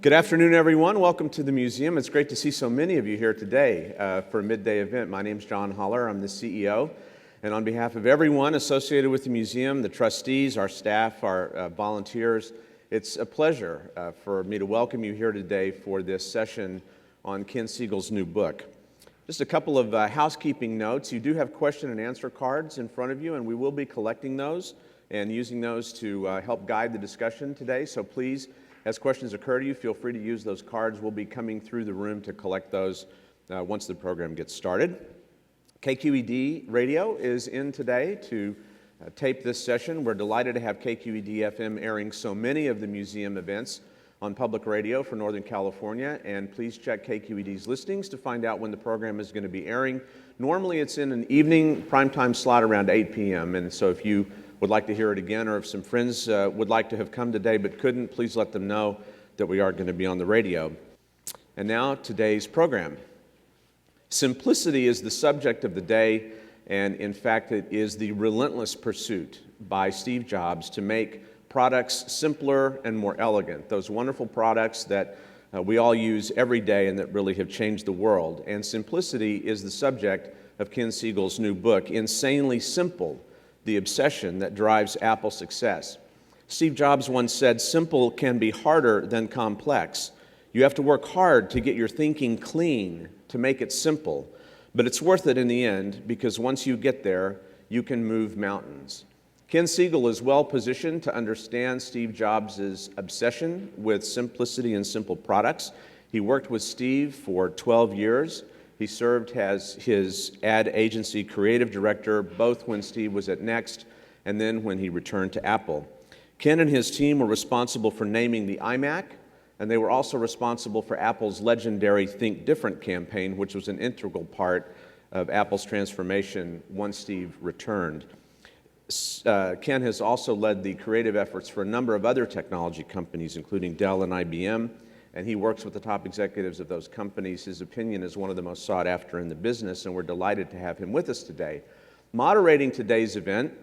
Good afternoon, everyone. Welcome to the museum. It's great to see so many of you here today for a midday event. My name's John Holler. I'm the CEO. And on behalf of everyone associated with the museum, the trustees, our staff, our volunteers, it's a pleasure for me to welcome you here today for this session on Ken Siegel's new book. Just a couple of housekeeping notes. You do have question and answer cards in front of you, and we will be collecting those and using those to help guide the discussion today. So please, as questions occur to you, feel free to use those cards. We'll be coming through the room to collect those once the program gets started. KQED Radio is in today to tape this session. We're delighted to have KQED FM airing so many of the museum events on public radio for Northern California, and please check KQED's listings to find out when the program is going to be airing. Normally it's in an evening primetime slot around 8 p.m., and so if you would like to hear it again, or if some friends would like to have come today but couldn't, please let them know that we are going to be on the radio. And now, today's program. Simplicity is the subject of the day, and in fact, it is the relentless pursuit by Steve Jobs to make products simpler and more elegant. Those wonderful products that we all use every day and that really have changed the world. And simplicity is the subject of Ken Siegel's new book, Insanely Simple: The Obsession That Drives Apple Success. Steve Jobs once said, "Simple can be harder than complex. You have to work hard to get your thinking clean, to make it simple. But it's worth it in the end, because once you get there, you can move mountains." Ken Siegel is well positioned to understand Steve Jobs' obsession with simplicity and simple products. He worked with Steve for 12 years. He served as his ad agency creative director, both when Steve was at Next and then when he returned to Apple. Ken and his team were responsible for naming the iMac, and they were also responsible for Apple's legendary Think Different campaign, which was an integral part of Apple's transformation once Steve returned. Ken has also led the creative efforts for a number of other technology companies, including Dell and IBM, and he works with the top executives of those companies. His opinion is one of the most sought after in the business, and we're delighted to have him with us today. Moderating today's event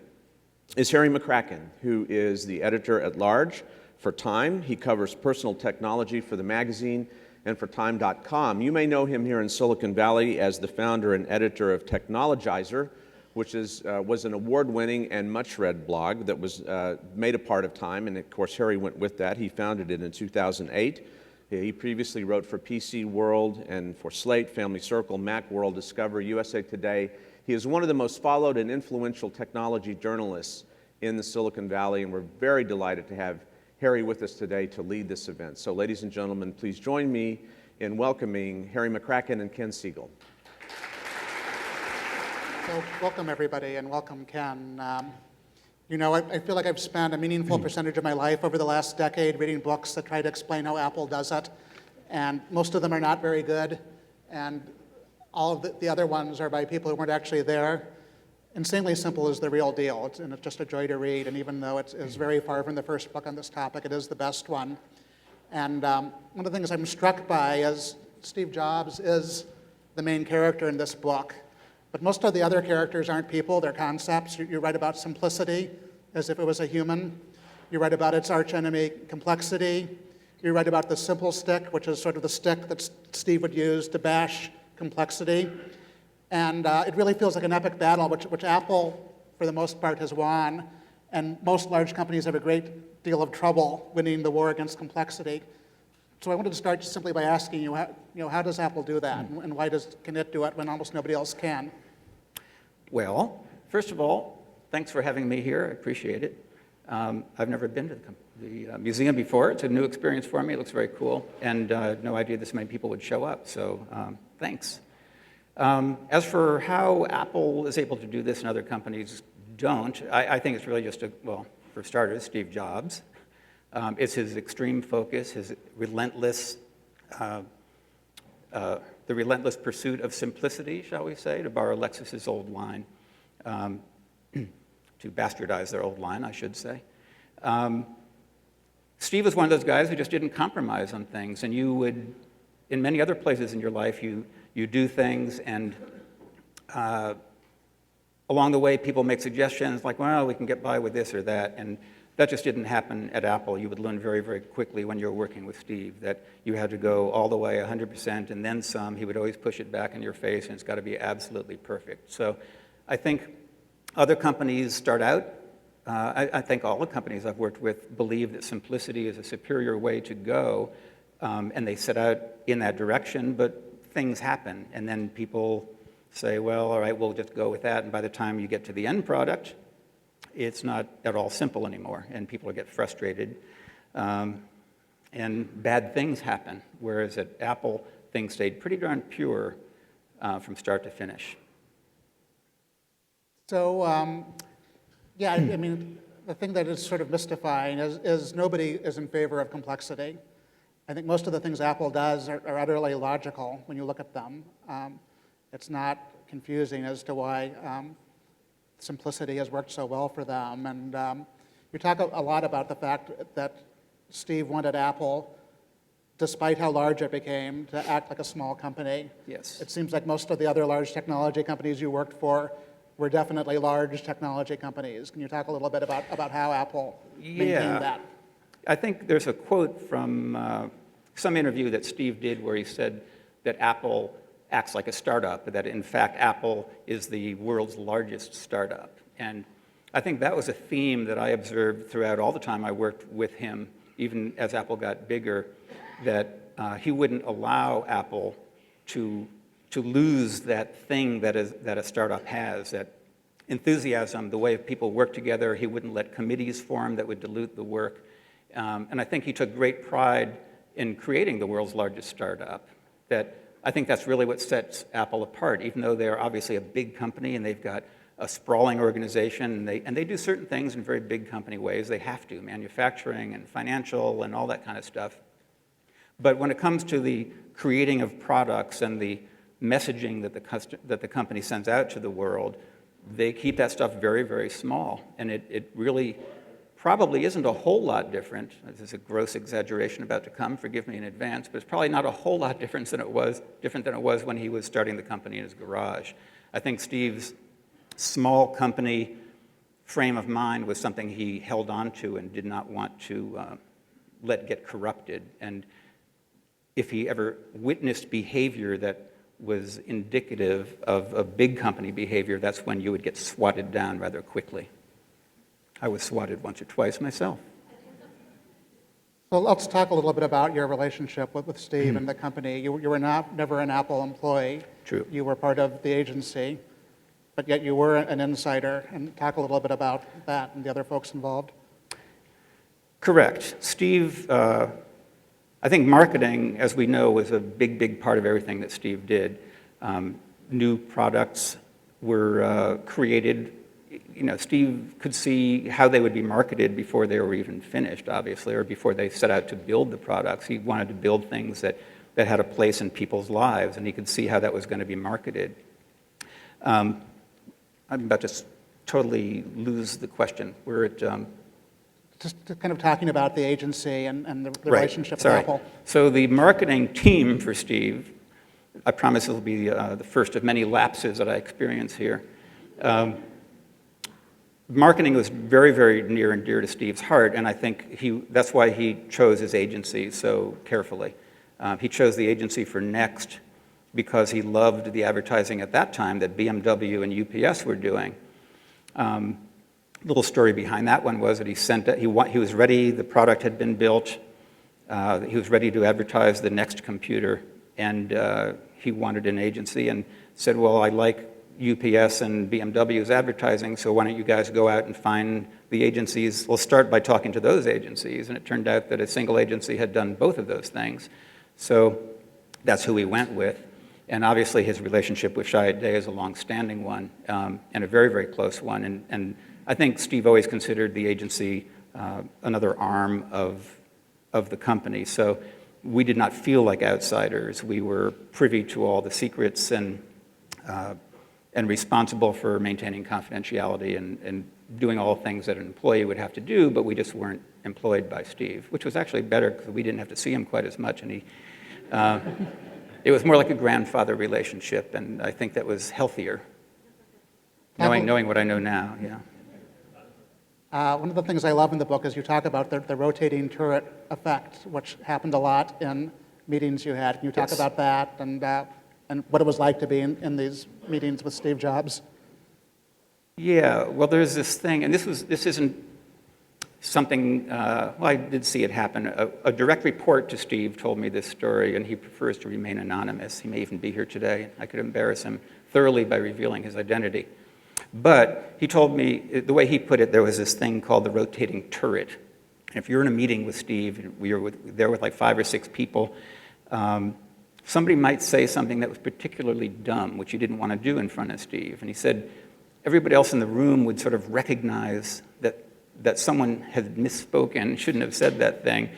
is Harry McCracken, who is the editor-at-large for Time. He covers personal technology for the magazine and for Time.com. You may know him here in Silicon Valley as the founder and editor of Technologizer, which was an award-winning and much-read blog that was made a part of Time, and of course Harry went with that. He founded it in 2008. He previously wrote for PC World and for Slate, Family Circle, Macworld, Discover, USA Today. He is one of the most followed and influential technology journalists in the Silicon Valley, and we're very delighted to have Harry with us today to lead this event. So ladies and gentlemen, please join me in welcoming Harry McCracken and Ken Siegel. So welcome, everybody, and welcome, Ken. I feel like I've spent a meaningful percentage of my life over the last decade reading books that try to explain how Apple does it, and most of them are not very good, and all of the other ones are by people who weren't actually there. Insanely Simple is the real deal, and it's just a joy to read, and even though it's very far from the first book on this topic, it is the best one. And one of the things I'm struck by is Steve Jobs is the main character in this book. But most of the other characters aren't people, they're concepts. You write about simplicity as if it was a human. You write about its archenemy, complexity. You write about the simple stick, which is sort of the stick that Steve would use to bash complexity. And it really feels like an epic battle, which Apple, for the most part, has won. And most large companies have a great deal of trouble winning the war against complexity. So I wanted to start just simply by asking you, how does Apple do that? And why can it do it when almost nobody else can? Well, first of all, thanks for having me here. I appreciate it. I've never been to the museum before. It's a new experience for me. It looks very cool. And no idea this many people would show up, so thanks. As for how Apple is able to do this and other companies don't, I think it's really just for starters, Steve Jobs. It's his extreme focus, his relentless the relentless pursuit of simplicity, shall we say, to borrow Lexus's old line, to bastardize their old line, I should say. Steve was one of those guys who just didn't compromise on things, and you would, in many other places in your life, you do things, and along the way, people make suggestions like, well, we can get by with this or that, and That just didn't happen at Apple. You would learn very, very quickly when you were working with Steve that you had to go all the way 100% and then some. He would always push it back in your face, and it's got to be absolutely perfect. So I think other companies start out, I think all the companies I've worked with believe that simplicity is a superior way to go, and they set out in that direction, but things happen, and then people say, well, all right, we'll just go with that, and by the time you get to the end product, it's not at all simple anymore, and people get frustrated, and bad things happen, whereas at Apple, things stayed pretty darn pure from start to finish. So, yeah, I mean, the thing that is sort of mystifying is nobody is in favor of complexity. I think most of the things Apple does are utterly logical when you look at them. It's not confusing as to why simplicity has worked so well for them. And you talk a lot about the fact that Steve wanted Apple, despite how large it became, to act like a small company. Yes. It seems like most of the other large technology companies you worked for were definitely large technology companies. Can you talk a little bit about how Apple maintained that? I think there's a quote from some interview that Steve did where he said that Apple acts like a startup, that in fact Apple is the world's largest startup. And I think that was a theme that I observed throughout all the time I worked with him, even as Apple got bigger, that he wouldn't allow Apple to lose that thing that a startup has, that enthusiasm, the way people work together. He wouldn't let committees form that would dilute the work. And I think he took great pride in creating the world's largest startup. That I think that's really what sets Apple apart, even though they're obviously a big company and they've got a sprawling organization, and they do certain things in very big company ways. They have to, manufacturing and financial and all that kind of stuff. But when it comes to the creating of products and the messaging that the company sends out to the world, they keep that stuff very, very small. And it really probably isn't a whole lot different. There's a gross exaggeration about to come, forgive me in advance, but it's probably not a whole lot different than it was when he was starting the company in his garage. I think Steve's small company frame of mind was something he held on to and did not want to let get corrupted. And if he ever witnessed behavior that was indicative of a big company behavior, that's when you would get swatted down rather quickly. I was swatted once or twice myself. Well, let's talk a little bit about your relationship with Steve and the company. You were never an Apple employee. True. You were part of the agency, but yet you were an insider. And talk a little bit about that and the other folks involved. Correct. Steve, I think marketing, as we know, was a big, big part of everything that Steve did. New products were created. You know, Steve could see how they would be marketed before they were even finished, obviously, or before they set out to build the products. He wanted to build things that had a place in people's lives, and he could see how that was going to be marketed. I'm about to totally lose the question. We're at... Just kind of talking about the agency and the Right. relationship Sorry. with Apple. So the marketing team for Steve, I promise it will be the first of many lapses that I experience here. Marketing was very, very near and dear to Steve's heart, and I think that's why he chose his agency so carefully. He chose the agency for Next because he loved the advertising at that time that BMW and UPS were doing. Little story behind that one was that he was ready, the product had been built, he was ready to advertise the Next computer, and he wanted an agency and said, well, I like UPS and BMW's advertising, so why don't you guys go out and find the agencies? We'll start by talking to those agencies, and it turned out that a single agency had done both of those things. So that's who we went with. And obviously his relationship with Chiat Day is a long-standing one, and a very, very close one. And I think Steve always considered the agency another arm of the company. So we did not feel like outsiders. We were privy to all the secrets and responsible for maintaining confidentiality and doing all the things that an employee would have to do, but we just weren't employed by Steve, which was actually better because we didn't have to see him quite as much, and it was more like a grandfather relationship, and I think that was healthier, knowing what I know now, yeah. One of the things I love in the book is you talk about the rotating turret effect, which happened a lot in meetings you had. Can you talk Yes. about that and what it was like to be in these meetings with Steve Jobs? Yeah, well, there's this thing, and this isn't something, well, I did see it happen. A direct report to Steve told me this story, and he prefers to remain anonymous. He may even be here today. I could embarrass him thoroughly by revealing his identity. But he told me, the way he put it, there was this thing called the rotating turret. And if you're in a meeting with Steve, we were there with like 5 or 6 people, somebody might say something that was particularly dumb, which you didn't want to do in front of Steve. And he said everybody else in the room would sort of recognize that someone had misspoken, shouldn't have said that thing.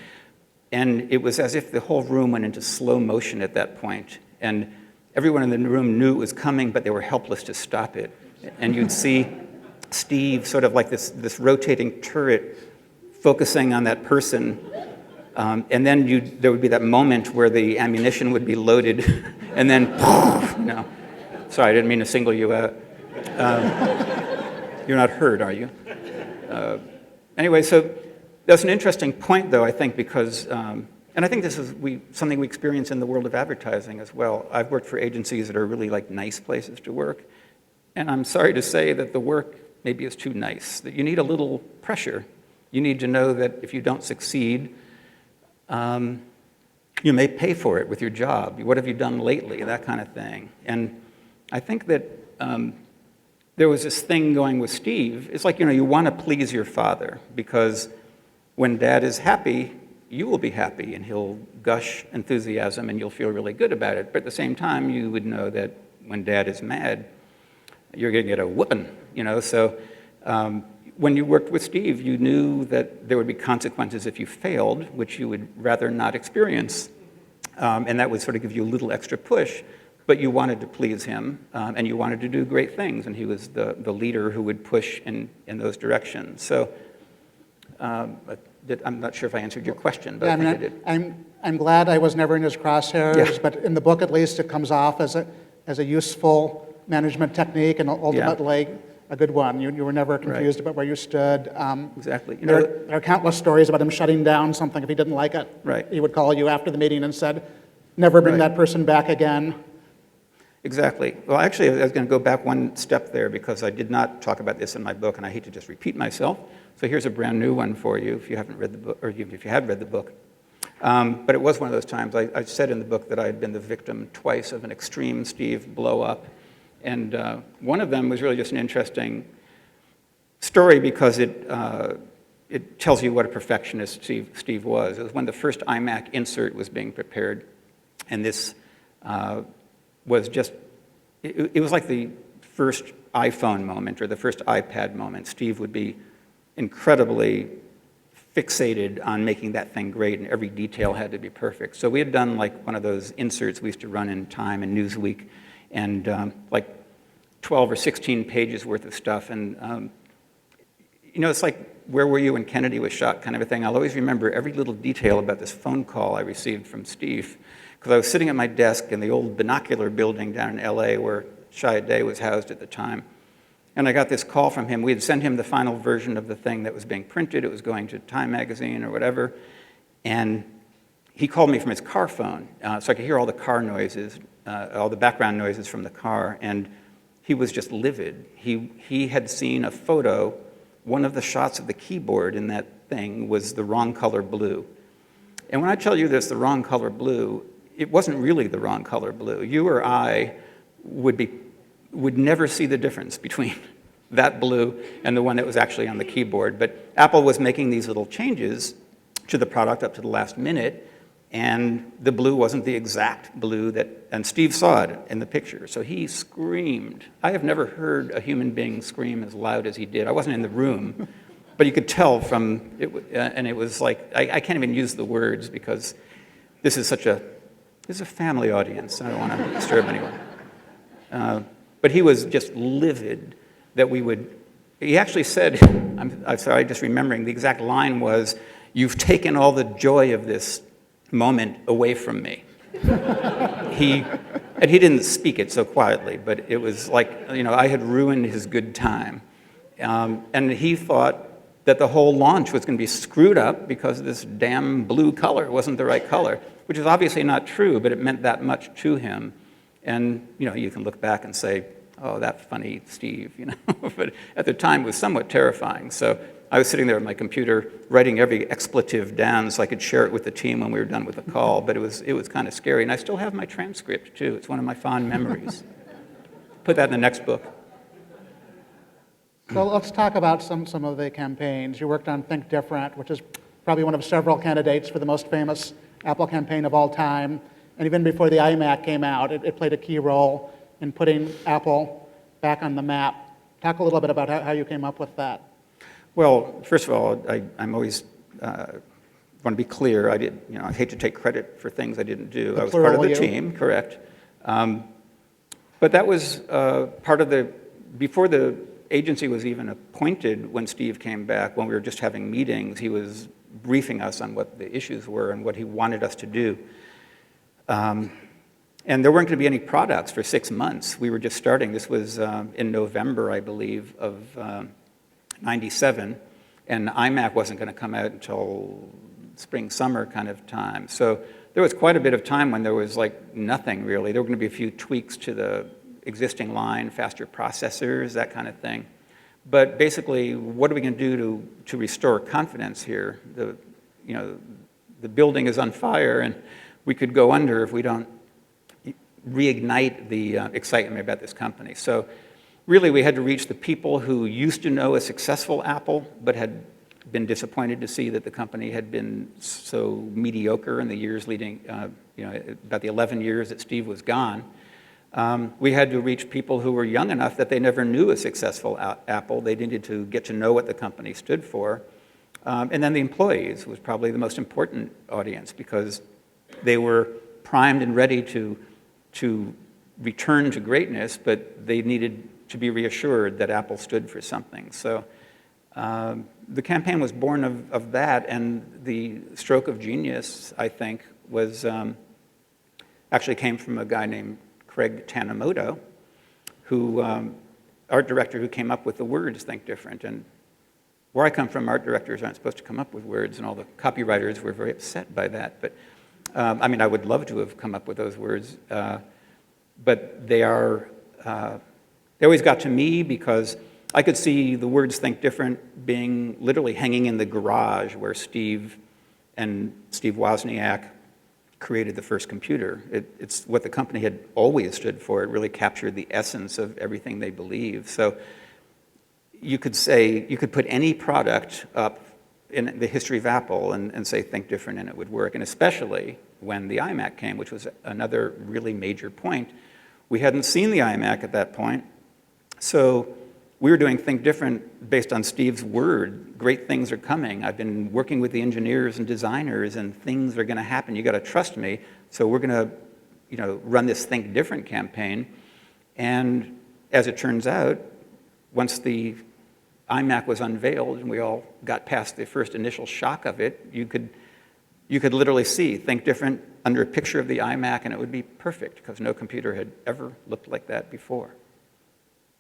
And it was as if the whole room went into slow motion at that point. And everyone in the room knew it was coming, but they were helpless to stop it. And you'd see Steve sort of like this rotating turret focusing on that person. And then there would be that moment where the ammunition would be loaded, and then, no. Sorry, I didn't mean to single you out. You're not hurt, are you? Anyway, so that's an interesting point, though, I think, because, and I think this is something we experience in the world of advertising as well. I've worked for agencies that are really like nice places to work, and I'm sorry to say that the work maybe is too nice, that you need a little pressure. You need to know that if you don't succeed, you may pay for it with your job. What have you done lately? That kind of thing. And I think that there was this thing going with Steve. It's like, you want to please your father, because when Dad is happy, you will be happy, and he'll gush enthusiasm, and you'll feel really good about it. But at the same time, you would know that when Dad is mad, you're going to get a whooping, So when you worked with Steve, you knew that there would be consequences if you failed, which you would rather not experience. And that would sort of give you a little extra push. But you wanted to please him, and you wanted to do great things, and he was the leader who would push in those directions. So I'm not sure if I answered your question, but Yeah, I think I did. I'm glad I was never in his crosshairs, Yeah. but in the book at least it comes off as a useful management technique and ultimately a good one. You were never confused about where you stood. Exactly. There are countless stories about him shutting down something if he didn't like it. Right. He would call you after the meeting and said, never bring Right. that person back again. Exactly. Well, actually, I was going to go back one step there, because I did not talk about this in my book, and I hate to just repeat myself. So here's a brand new one for you if you haven't read the book, or even if you had read the book. But it was one of those times. I said in the book that I had been the victim twice of an extreme Steve blow-up. And one of them was really just an interesting story, because it tells you what a perfectionist Steve was. It was when the first iMac insert was being prepared, and this was just, it was like the first iPhone moment or the first iPad moment. Steve would be incredibly fixated on making that thing great, and every detail had to be perfect. So we had done like one of those inserts we used to run in Time and Newsweek, and like 12 or 16 pages worth of stuff. And it's like, where were you when Kennedy was shot kind of a thing. I'll always remember every little detail about this phone call I received from Steve, because I was sitting at my desk in the old Binocular building down in LA where Shia Day was housed at the time. And I got this call from him. We had sent him the final version of the thing that was being printed. It was going to Time magazine or whatever. And he called me from his car phone, so I could hear all the car noises, all the background noises from the car. And he was just livid. He had seen a photo. One of the shots of the keyboard in that thing was the wrong color blue. And when I tell you there's the wrong color blue, it wasn't really the wrong color blue. You or I would never see the difference between that blue and the one that was actually on the keyboard. But Apple was making these little changes to the product up to the last minute, and the blue wasn't the exact blue and Steve saw it in the picture, so he screamed. I have never heard a human being scream as loud as he did. I wasn't in the room, but you could tell from it, and it was like, I can't even use the words, because this is a family audience. I don't want to disturb anyone. But he was just livid that he actually said, I'm sorry, just remembering, the exact line was, "You've taken all the joy of this moment away from me." He didn't speak it so quietly, but it was like, I had ruined his good time. And he thought that the whole launch was going to be screwed up because this damn blue color wasn't the right color, which is obviously not true, but it meant that much to him. And you can look back and say, oh, that funny Steve, but at the time it was somewhat terrifying. So I was sitting there at my computer writing every expletive down so I could share it with the team when we were done with the call, but it was kind of scary. And I still have my transcript, too. It's one of my fond memories. Put that in the next book. So let's talk about some of the campaigns. You worked on Think Different, which is probably one of several candidates for the most famous Apple campaign of all time. And even before the iMac came out, it played a key role in putting Apple back on the map. Talk a little bit about how you came up with that. Well, first of all, I'm always want to be clear. I hate to take credit for things I didn't do. I was part of the team, correct. But that was part of before the agency was even appointed. When Steve came back, when we were just having meetings, he was briefing us on what the issues were and what he wanted us to do. And there weren't going to be any products for 6 months. We were just starting. This was in November, I believe, of '97, and iMac wasn't going to come out until spring, summer kind of time. So there was quite a bit of time when there was like nothing really. There were going to be a few tweaks to the existing line, faster processors, that kind of thing. But basically, what are we going to do to restore confidence here? The building is on fire, and we could go under if we don't reignite the excitement about this company. So really, we had to reach the people who used to know a successful Apple, but had been disappointed to see that the company had been so mediocre in the years leading, about the 11 years that Steve was gone. We had to reach people who were young enough that they never knew a successful Apple. They needed to get to know what the company stood for. And then the employees was probably the most important audience because they were primed and ready to return to greatness, but they needed to be reassured that Apple stood for something. So the campaign was born of that, and the stroke of genius, I think, was actually came from a guy named Craig Tanimoto, who art director who came up with the words "Think Different." And where I come from, art directors aren't supposed to come up with words, and all the copywriters were very upset by that. But I would love to have come up with those words, but they always got to me because I could see the words "Think Different" being literally hanging in the garage where Steve Wozniak created the first computer. It's what the company had always stood for. It really captured the essence of everything they believed. So you could put any product up in the history of Apple and say "Think Different" and it would work. And especially when the iMac came, which was another really major point. We hadn't seen the iMac at that point. So we were doing Think Different based on Steve's word. Great things are coming. I've been working with the engineers and designers, and things are going to happen. You got to trust me. So we're going to, run this Think Different campaign. And as it turns out, once the iMac was unveiled and we all got past the first initial shock of it, you could literally see Think Different under a picture of the iMac, and it would be perfect because no computer had ever looked like that before.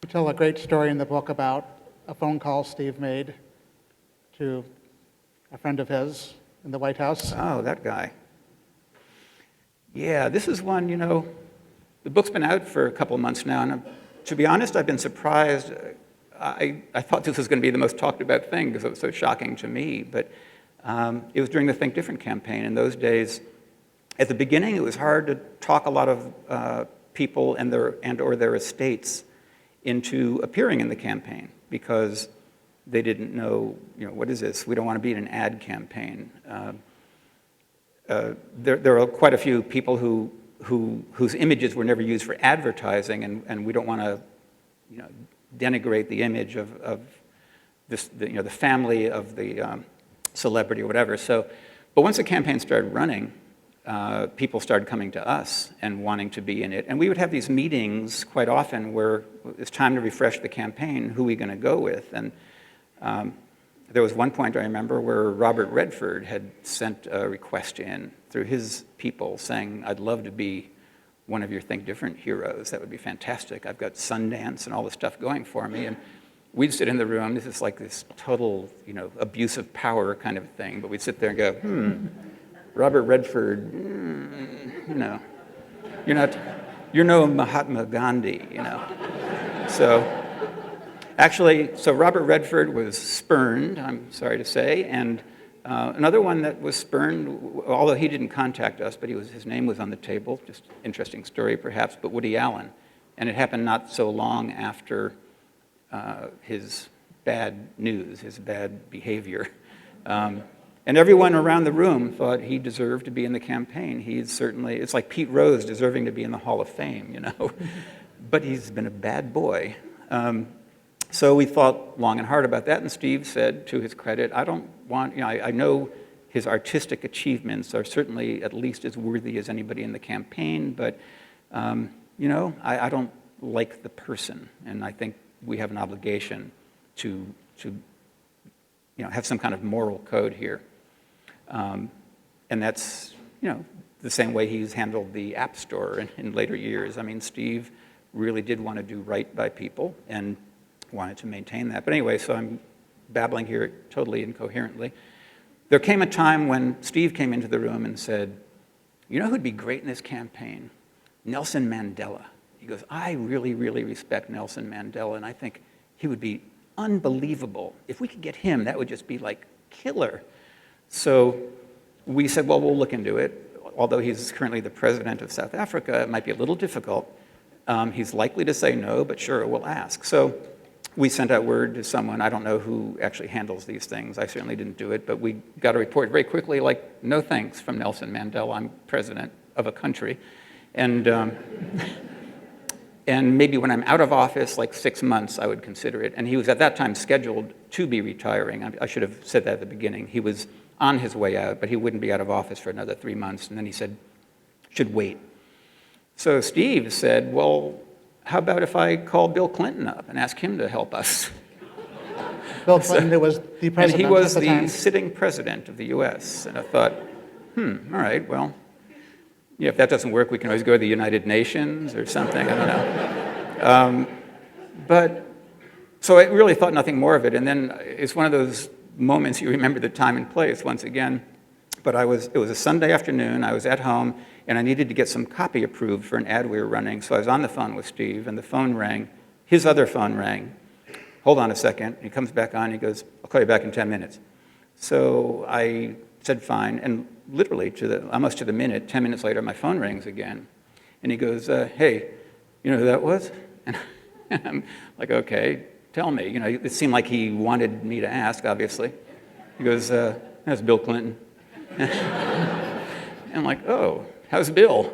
You tell a great story in the book about a phone call Steve made to a friend of his in the White House. Oh, that guy. Yeah, this is one, the book's been out for a couple of months now, and to be honest, I've been surprised. I thought this was going to be the most talked about thing because it was so shocking to me, but it was during the Think Different campaign. In those days, at the beginning, it was hard to talk a lot of people and or their estates into appearing in the campaign because they didn't know, what is this? We don't want to be in an ad campaign. There are quite a few people whose images were never used for advertising, and we don't want to, denigrate the image of this, the family of the celebrity or whatever. So, but once the campaign started running, people started coming to us and wanting to be in it. And we would have these meetings quite often where it's time to refresh the campaign, who are we going to go with? And there was one point I remember where Robert Redford had sent a request in through his people saying, I'd love to be one of your Think Different heroes. That would be fantastic. I've got Sundance and all this stuff going for me. we'd sit in the room. This is like this total, abuse of power kind of thing. But we'd sit there and go, Robert Redford, you're no Mahatma Gandhi, So so Robert Redford was spurned, I'm sorry to say, and another one that was spurned, although he didn't contact us, but his name was on the table, just interesting story perhaps, but Woody Allen. And it happened not so long after his bad news, his bad behavior. And everyone around the room thought he deserved to be in the campaign. It's like Pete Rose deserving to be in the Hall of Fame, But he's been a bad boy. So we thought long and hard about that, and Steve said, to his credit, I don't want, I know his artistic achievements are certainly at least as worthy as anybody in the campaign, but, I don't like the person, and I think we have an obligation to have some kind of moral code here. And that's, the same way he's handled the App Store in later years. I mean, Steve really did want to do right by people and wanted to maintain that. But anyway, so I'm babbling here totally incoherently. There came a time when Steve came into the room and said, you know who'd be great in this campaign? Nelson Mandela. He goes, I really, really respect Nelson Mandela, and I think he would be unbelievable. If we could get him, that would just be like killer. So we said, well, we'll look into it. Although he's currently the president of South Africa, it might be a little difficult. He's likely to say no, but sure, we'll ask. So we sent out word to someone. I don't know who actually handles these things. I certainly didn't do it, but we got a report very quickly, like, no thanks from Nelson Mandela. I'm president of a country. And maybe when I'm out of office, like 6 months, I would consider it. And he was at that time scheduled to be retiring. I should have said that at the beginning. He was on his way out, but he wouldn't be out of office for another 3 months. And then he said, should wait. So Steve said, well, how about if I call Bill Clinton up and ask him to help us? Bill Clinton, who was the president And he was at the time. sitting president of the US. And I thought, all right, well, if that doesn't work, we can always go to the United Nations or something, I don't know. So I really thought nothing more of it. And then it's one of those moments you remember the time and place once again. But it was a Sunday afternoon, I was at home, and I needed to get some copy approved for an ad we were running. So I was on the phone with Steve, and the phone rang. His other phone rang. Hold on a second. He comes back on, he goes, I'll call you back in 10 minutes. So I said, fine, and literally almost to the minute, 10 minutes later, my phone rings again. And he goes, hey, you know who that was? And I'm like, okay, tell me. It seemed like he wanted me to ask, obviously. He goes, that's Bill Clinton. And I'm like, oh, how's Bill?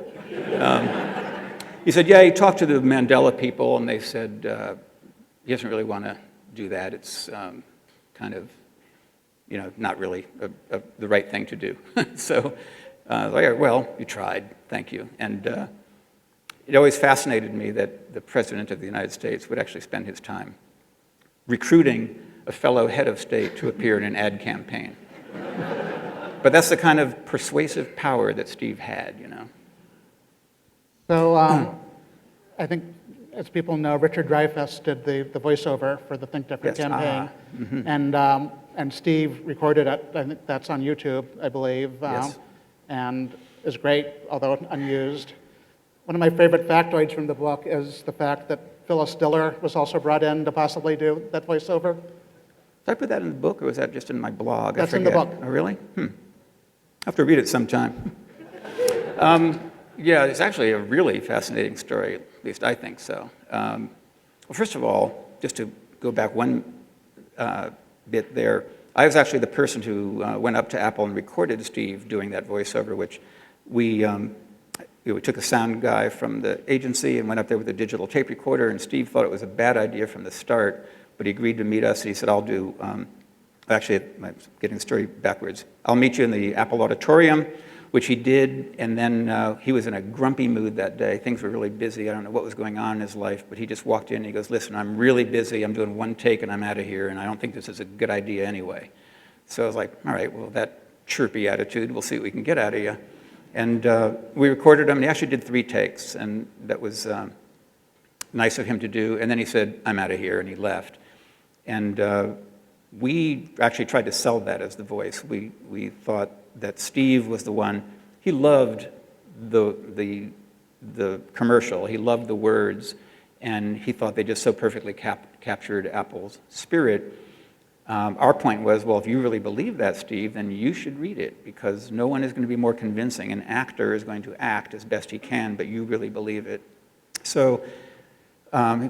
He said, yeah, he talked to the Mandela people, and they said he doesn't really want to do that. It's kind of, not really the right thing to do. So, well, you tried, thank you. And it always fascinated me that the President of the United States would actually spend his time recruiting a fellow head of state to appear in an ad campaign. But that's the kind of persuasive power that Steve had, So I think, as people know, Richard Dreyfuss did the voiceover for the Think Different Yes. campaign. And Steve recorded it. I think that's on YouTube, I believe. Yes. And is great, although unused. One of my favorite factoids from the book is the fact that Phyllis Diller was also brought in to possibly do that voiceover. Did I put that in the book, or was that just in my blog? That's in the book. Oh, really? I'll have to read it sometime. Yeah, it's actually a really fascinating story, at least I think so. Well, first of all, just to go back one bit there, I was actually the person who went up to Apple and recorded Steve doing that voiceover, which we took a sound guy from the agency and went up there with a digital tape recorder, and Steve thought it was a bad idea from the start, but he agreed to meet us, and he said, I'll do, actually, I'm getting the story backwards. I'll meet you in the Apple auditorium, which he did, and then he was in a grumpy mood that day. Things were really busy. I don't know what was going on in his life, but he just walked in and he goes, listen, I'm really busy. I'm doing one take and I'm out of here, and I don't think this is a good idea anyway. So I was like, all right, well, that chirpy attitude, we'll see what we can get out of you. And we recorded him, and he actually did 3 takes, and that was nice of him to do. And then he said, I'm out of here, and he left. And we actually tried to sell that as the voice. We thought that Steve was the one. He loved the commercial. He loved the words, and he thought they just so perfectly captured Apple's spirit. Our point was, well, if you really believe that, Steve, then you should read it, because no one is going to be more convincing. An actor is going to act as best he can, but you really believe it. So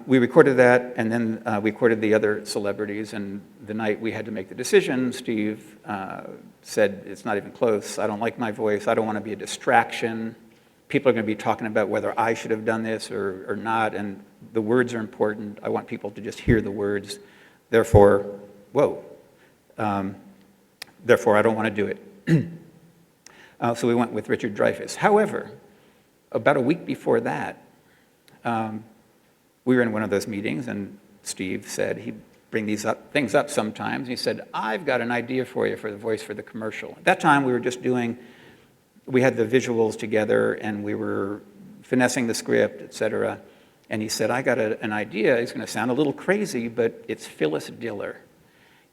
we recorded that, and then we recorded the other celebrities, and the night we had to make the decision, Steve said, it's not even close. I don't like my voice. I don't want to be a distraction. People are going to be talking about whether I should have done this or not, and the words are important. I want people to just hear the words. Therefore, therefore, I don't want to do it. So we went with Richard Dreyfuss. However, about a week before that, we were in one of those meetings, and Steve said he'd bring these things up sometimes. He said, I've got an idea for you for the voice for the commercial. At that time, we were just we had the visuals together, and we were finessing the script, et cetera. And he said, I got an idea. It's going to sound a little crazy, but it's Phyllis Diller.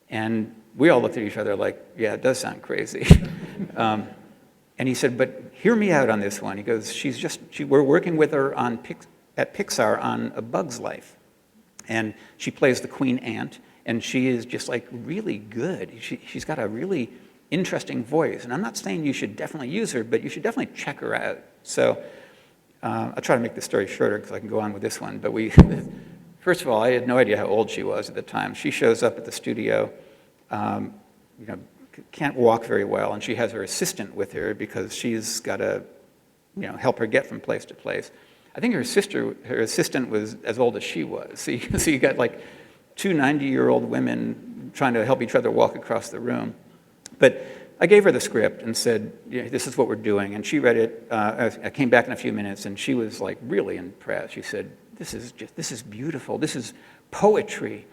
And we all looked at each other like, yeah, it does sound crazy. And he said, but hear me out on this one. He goes, we're working with her at Pixar on A Bug's Life. And she plays the Queen Ant, and she is just like really good. She's got a really interesting voice. And I'm not saying you should definitely use her, but you should definitely check her out. So I'll try to make the story shorter because I can go on with this one. But first of all, I had no idea how old she was at the time. She shows up at the studio, can't walk very well, and she has her assistant with her because she's got to, help her get from place to place. I think her assistant was as old as she was. So you got like two 90-year-old women trying to help each other walk across the room. But I gave her the script and said, this is what we're doing. And she read it. I came back in a few minutes, and she was like really impressed. She said, this is beautiful. This is poetry.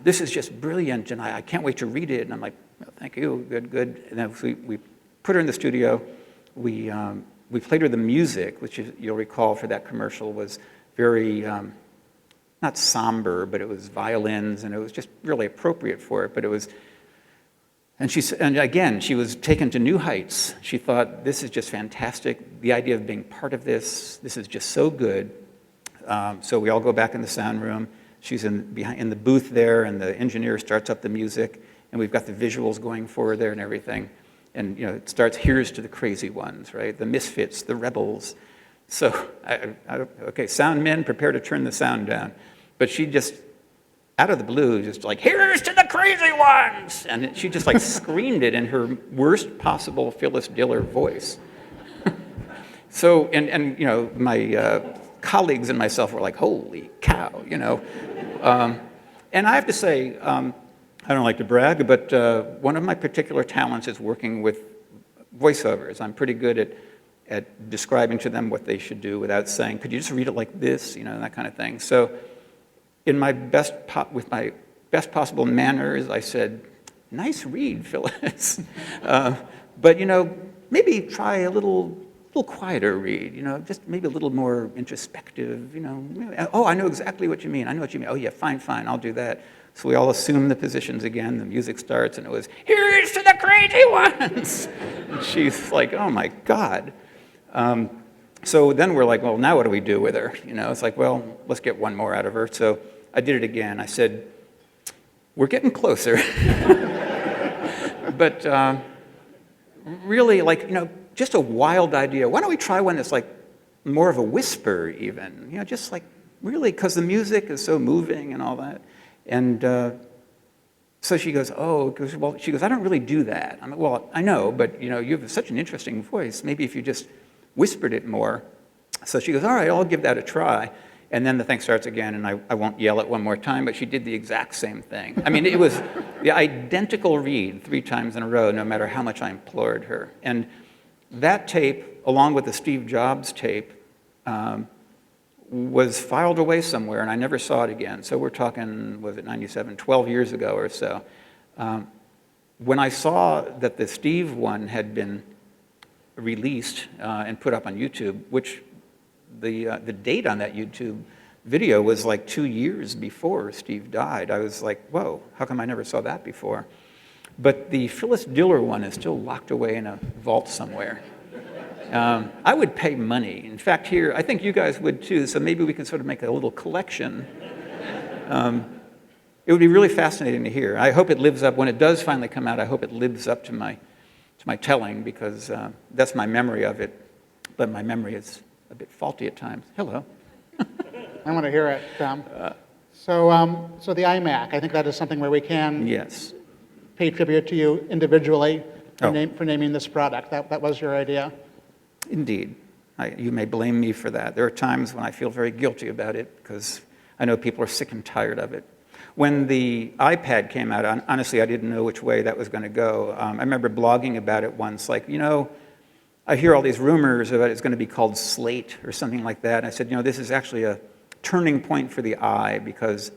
This is just brilliant, and I can't wait to read it. And I'm like, oh, thank you, good. And then we put her in the studio. We played her the music, which you'll recall for that commercial was very, not somber, but it was violins, and it was just really appropriate for it. But it was, and again, she was taken to new heights. She thought, this is just fantastic. The idea of being part of this is just so good. So we all go back in the sound room. She's in the booth there, and the engineer starts up the music, and we've got the visuals going for her there and everything. And it starts, here's to the crazy ones, right? The misfits, the rebels. So, okay, sound men, prepare to turn the sound down. But she just, out of the blue, just like, here's to the crazy ones! And she just like screamed it in her worst possible Phyllis Diller voice. So, and my colleagues and myself were like, holy cow, And I have to say, I don't like to brag, but one of my particular talents is working with voiceovers. I'm pretty good at describing to them what they should do without saying, could you just read it like this, that kind of thing. So with my best possible manners, I said, nice read, Phyllis. But, maybe try a little quieter read, just maybe a little more introspective, Oh, I know exactly what you mean. I know what you mean. Oh, yeah, fine, I'll do that. So we all assume the positions again. The music starts, and it was, here's to the crazy ones! And she's like, oh, my God. So then we're like, well, now what do we do with her? It's like, well, let's get one more out of her. So I did it again. I said, we're getting closer. But really, just a wild idea. Why don't we try one that's like more of a whisper even? Just like really, because the music is so moving and all that. And so she goes, she goes, I don't really do that. I'm like, well, I know, but you have such an interesting voice. Maybe if you just whispered it more. So she goes, all right, I'll give that a try. And then the thing starts again, and I won't yell it one more time, but she did the exact same thing. I mean, it was the identical read 3 times in a row, no matter how much I implored her. And that tape, along with the Steve Jobs tape, was filed away somewhere, and I never saw it again. So we're talking, was it 97, 12 years ago or so. When I saw that the Steve one had been released and put up on YouTube, which the date on that YouTube video was like 2 years before Steve died. I was like, whoa, how come I never saw that before? But the Phyllis Diller one is still locked away in a vault somewhere. I would pay money. In fact, here, I think you guys would too, so maybe we could sort of make a little collection. It would be really fascinating to hear. I hope it lives up, when it does finally come out, I hope it lives up to my telling, because that's my memory of it. But my memory is a bit faulty at times. Hello. I want to hear it. So the iMac, I think that is something where we can Yes. pay tribute to you individually for, Oh. for naming this product. That was your idea. Indeed. You may blame me for that. There are times when I feel very guilty about it because I know people are sick and tired of it. When the iPad came out, honestly, I didn't know which way that was going to go. I remember blogging about it once, like, I hear all these rumors about it's going to be called Slate or something like that. And I said, this is actually a turning point for the I, because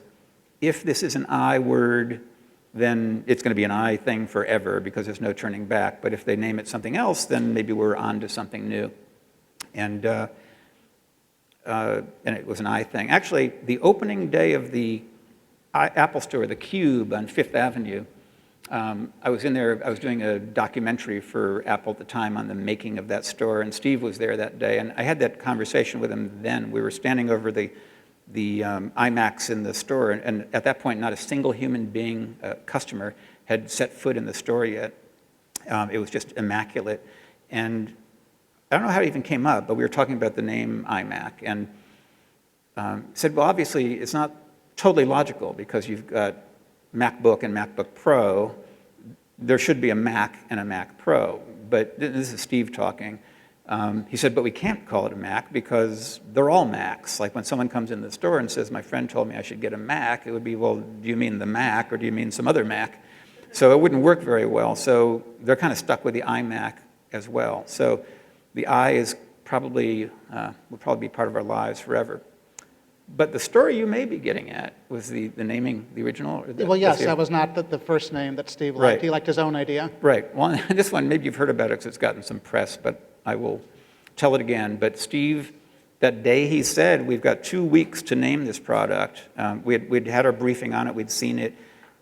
if this is an I word, then it's going to be an I thing forever because there's no turning back. But if they name it something else, then maybe we're on to something new. And it was an I thing. Actually, the opening day of the Apple Store, the Cube on Fifth Avenue, I was in there, I was doing a documentary for Apple at the time on the making of that store, and Steve was there that day, and I had that conversation with him then. We were standing over the iMacs in the store, and at that point, not a single human being, customer, had set foot in the store yet. It was just immaculate. And I don't know how it even came up, but we were talking about the name iMac, and said, well, obviously, it's not totally logical because you've got MacBook and MacBook Pro. There should be a Mac and a Mac Pro. But this is Steve talking. He said, but we can't call it a Mac because they're all Macs. Like when someone comes in the store and says, my friend told me I should get a Mac, it would be, well, do you mean the Mac or do you mean some other Mac? So it wouldn't work very well. So they're kind of stuck with the iMac as well. So the I is probably, will probably be part of our lives forever. But the story you may be getting at was the naming, the original? Or Well, yes, that was not the first name that Steve liked. Right. He liked his own idea. Right. Well, this one, maybe you've heard about it because it's gotten some press, but I will tell it again. But Steve, that day he said, we've got 2 weeks to name this product. We'd had our briefing on it, we'd seen it,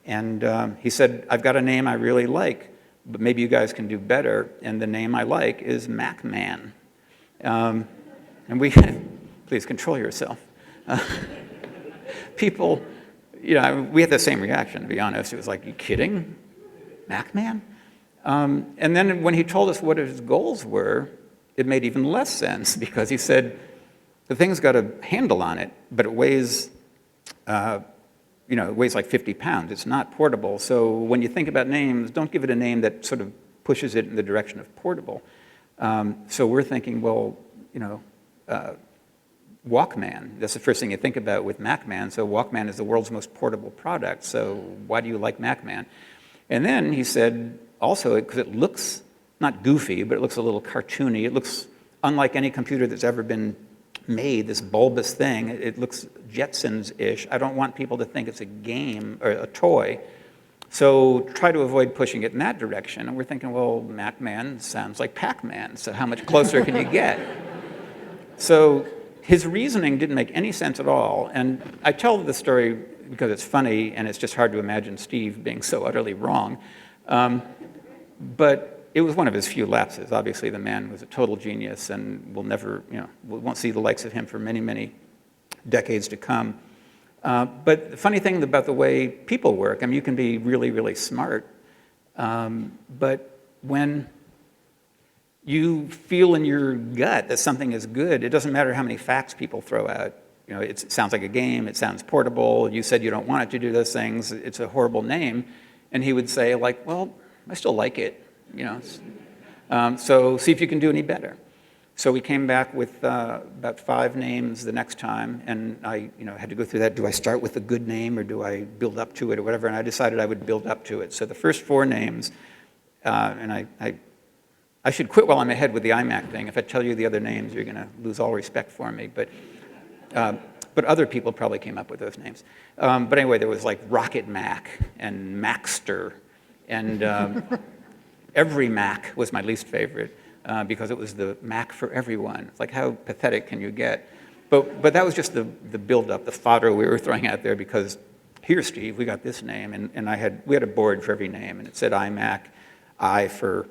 and he said, I've got a name I really like, but maybe you guys can do better, and the name I like is MacMan. And we, please control yourself. People, we had the same reaction, to be honest. It was like, you kidding? MacMan? And then when he told us what his goals were, it made even less sense because he said, the thing's got a handle on it, but it weighs, it weighs like 50 pounds. It's not portable. So when you think about names, don't give it a name that sort of pushes it in the direction of portable. So we're thinking, well, Walkman, that's the first thing you think about with MacMan. So Walkman is the world's most portable product. So why do you like MacMan? And then he said, also, because it looks not goofy, but it looks a little cartoony. It looks unlike any computer that's ever been made, this bulbous thing. It looks Jetsons-ish. I don't want people to think it's a game or a toy. So try to avoid pushing it in that direction. And we're thinking, well, MacMan sounds like Pac-Man, so how much closer can you get? So his reasoning didn't make any sense at all. And I tell the story because it's funny, and it's just hard to imagine Steve being so utterly wrong. But it was one of his few lapses. Obviously, the man was a total genius, and we'll never, we won't see the likes of him for many, many decades to come. But the funny thing about the way people work, I mean, you can be really, really smart, but when you feel in your gut that something is good, it doesn't matter how many facts people throw out. It sounds like a game, it sounds portable, you said you don't want it to do those things, it's a horrible name. And he would say, like, well, I still like it, so see if you can do any better. So we came back with about 5 names the next time, and I had to go through that. Do I start with a good name, or do I build up to it, or whatever? And I decided I would build up to it. So the first 4 names, and I should quit while I'm ahead with the iMac thing. If I tell you the other names, you're going to lose all respect for me. But other people probably came up with those names. But anyway, there was like Rocket Mac and Macster, and Every Mac was my least favorite because it was the Mac for everyone. It's like, how pathetic can you get? But that was just the build-up, the fodder we were throwing out there because, here, Steve, we got this name. And we had a board for every name, and it said iMac, I for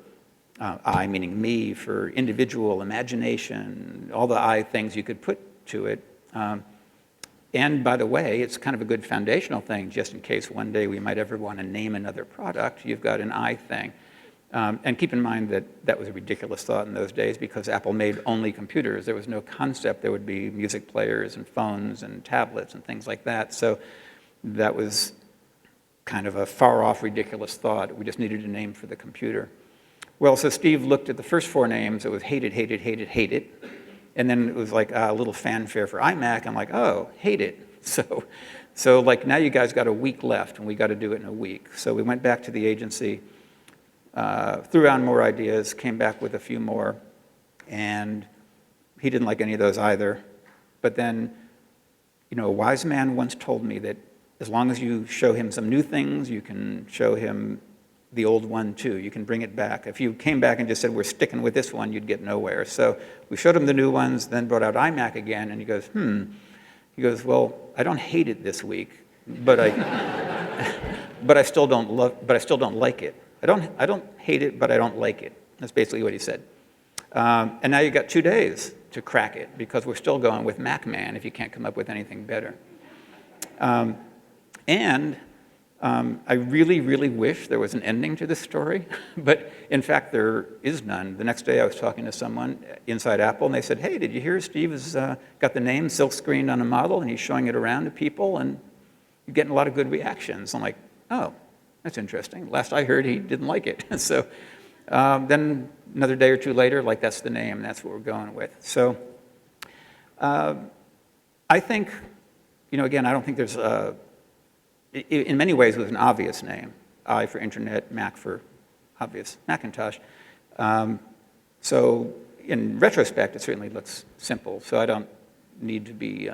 I meaning me, for individual, imagination, all the I things you could put to it. And by the way, it's kind of a good foundational thing, just in case one day we might ever want to name another product. You've got an I thing. And keep in mind that that was a ridiculous thought in those days because Apple made only computers. There was no concept there would be music players and phones and tablets and things like that. So that was kind of a far-off, ridiculous thought. We just needed a name for the computer. Well, so Steve looked at the first four names. It was hate it, hate it, hate it, hate it. And then it was like a little fanfare for iMac. I'm like, oh, hate it. So like now you guys got a week left, and we got to do it in a week. So we went back to the agency, threw out more ideas, came back with a few more, and he didn't like any of those either. But then, a wise man once told me that as long as you show him some new things, you can show him the old one too. You can bring it back. If you came back and just said, we're sticking with this one, you'd get nowhere. So we showed him the new ones, then brought out iMac again, and he goes, He goes, well, I don't hate it this week, but I still don't like it. I don't hate it, but I don't like it. That's basically what he said. And now you've got 2 days to crack it because we're still going with MacMan if you can't come up with anything better. I really, really wish there was an ending to this story, but in fact there is none. The next day I was talking to someone inside Apple, and they said, hey, did you hear Steve has got the name silk-screened on a model, and he's showing it around to people, and you're getting a lot of good reactions. I'm like, oh, that's interesting. Last I heard, he didn't like it. So then another day or two later, like, that's the name, that's what we're going with. So I think, again, I don't think there's in many ways, it was an obvious name. I for Internet, Mac for obvious, Macintosh. So in retrospect, it certainly looks simple. So I don't need to be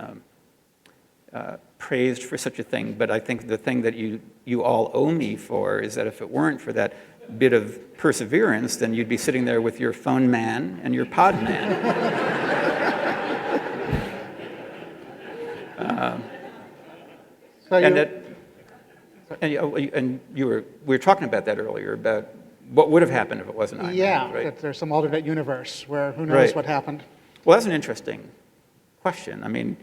praised for such a thing. But I think the thing that you all owe me for is that if it weren't for that bit of perseverance, then you'd be sitting there with your phone man and your pod man. We were talking about that earlier, about what would have happened if it wasn't iMac, Yeah, right? that there's some alternate universe where who knows Right. what happened. Well, that's an interesting question. I mean,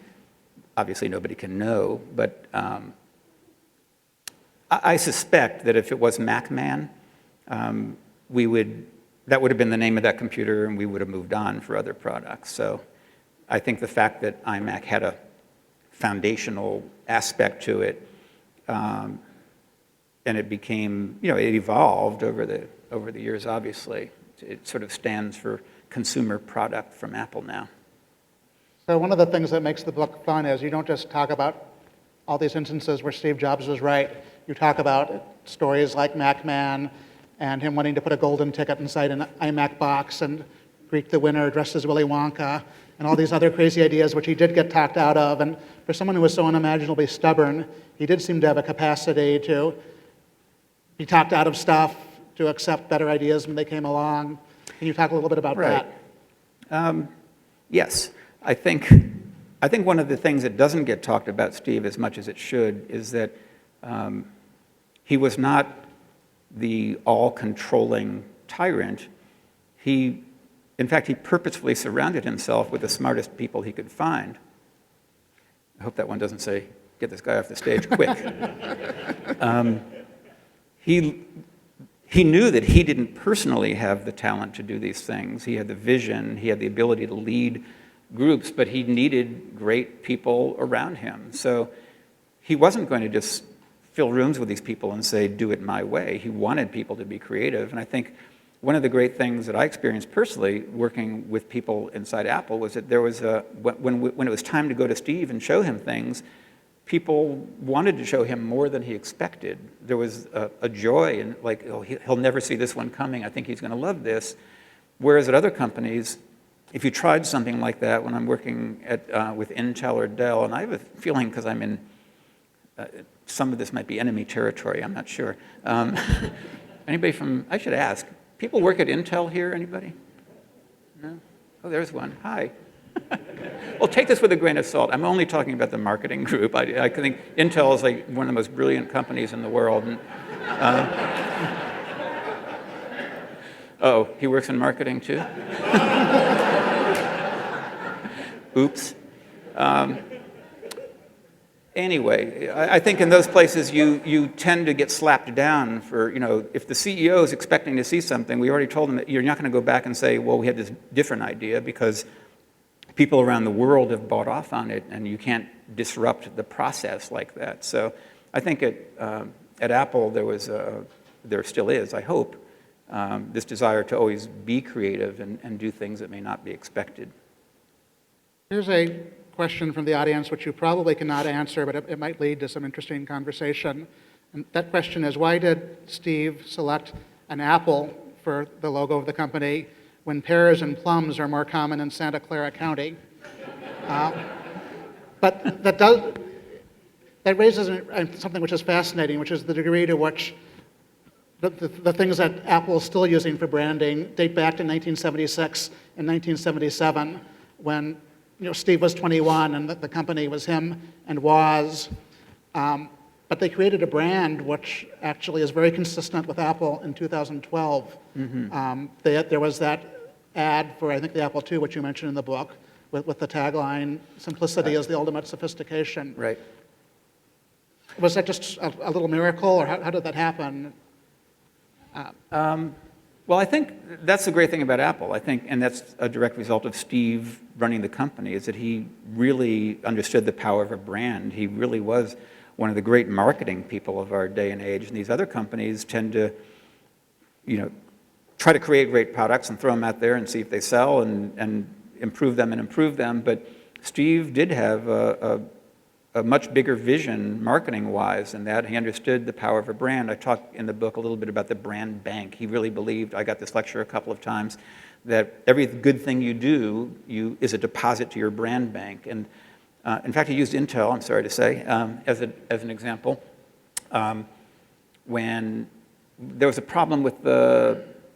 obviously nobody can know, but I suspect that if it was MacMan, that would have been the name of that computer, and we would have moved on for other products. So I think the fact that iMac had a foundational aspect to it, and it became, it evolved over the years, obviously. It sort of stands for consumer product from Apple now. So one of the things that makes the book fun is you don't just talk about all these instances where Steve Jobs was right. You talk about stories like MacMan and him wanting to put a golden ticket inside an iMac box and greet the winner dressed as Willy Wonka and all these other crazy ideas which he did get talked out of. And for someone who was so unimaginably stubborn, he did seem to have a capacity to be talked out of stuff, to accept better ideas when they came along. Can you talk a little bit about that? Yes. I think one of the things that doesn't get talked about Steve as much as it should is that he was not the all-controlling tyrant. In fact, he purposefully surrounded himself with the smartest people he could find. I hope that one doesn't say, get this guy off the stage quick. He knew that he didn't personally have the talent to do these things. He had the vision, he had the ability to lead groups, but he needed great people around him. So he wasn't going to just fill rooms with these people and say, do it my way. He wanted people to be creative. And I think one of the great things that I experienced personally working with people inside Apple was that there was when it was time to go to Steve and show him things, people wanted to show him more than he expected. There was a joy in, like, oh, he'll never see this one coming. I think he's going to love this. Whereas at other companies, if you tried something like that, when I'm working with Intel or Dell, and I have a feeling because I'm in, some of this might be enemy territory, I'm not sure. Anybody from, I should ask, people work at Intel here, anybody? No? Oh, there's one. Hi. Well, take this with a grain of salt. I'm only talking about the marketing group. I think Intel is like one of the most brilliant companies in the world. And, oh, he works in marketing too? Oops. Anyway, I think in those places you tend to get slapped down for, if the CEO is expecting to see something, we already told them that you're not going to go back and say, well, we had this different idea, because people around the world have bought off on it, and you can't disrupt the process like that. So I think at Apple there still is, I hope, this desire to always be creative and do things that may not be expected. Here's a question from the audience, which you probably cannot answer, but it might lead to some interesting conversation. And that question is, why did Steve select an apple for the logo of the company when pears and plums are more common in Santa Clara County? But that raises something which is fascinating, which is the degree to which the things that Apple is still using for branding date back to 1976 and 1977, when Steve was 21 and the company was him and Woz. But they created a brand which actually is very consistent with Apple in 2012. Mm-hmm. There was that ad for, I think, the Apple II, which you mentioned in the book, with the tagline, "Simplicity is the ultimate sophistication." Right. Was that just a little miracle, or how did that happen? Well, I think that's the great thing about Apple. I think, and that's a direct result of Steve running the company, is that he really understood the power of a brand. He really was one of the great marketing people of our day and age. And these other companies tend to, try to create great products and throw them out there and see if they sell and improve them. But Steve did have a much bigger vision marketing-wise than that. He understood the power of a brand. I talk in the book a little bit about the brand bank. He really believed, I got this lecture a couple of times, that every good thing you do is a deposit to your brand bank. And in fact, he used Intel, I'm sorry to say, as an example. When there was a problem with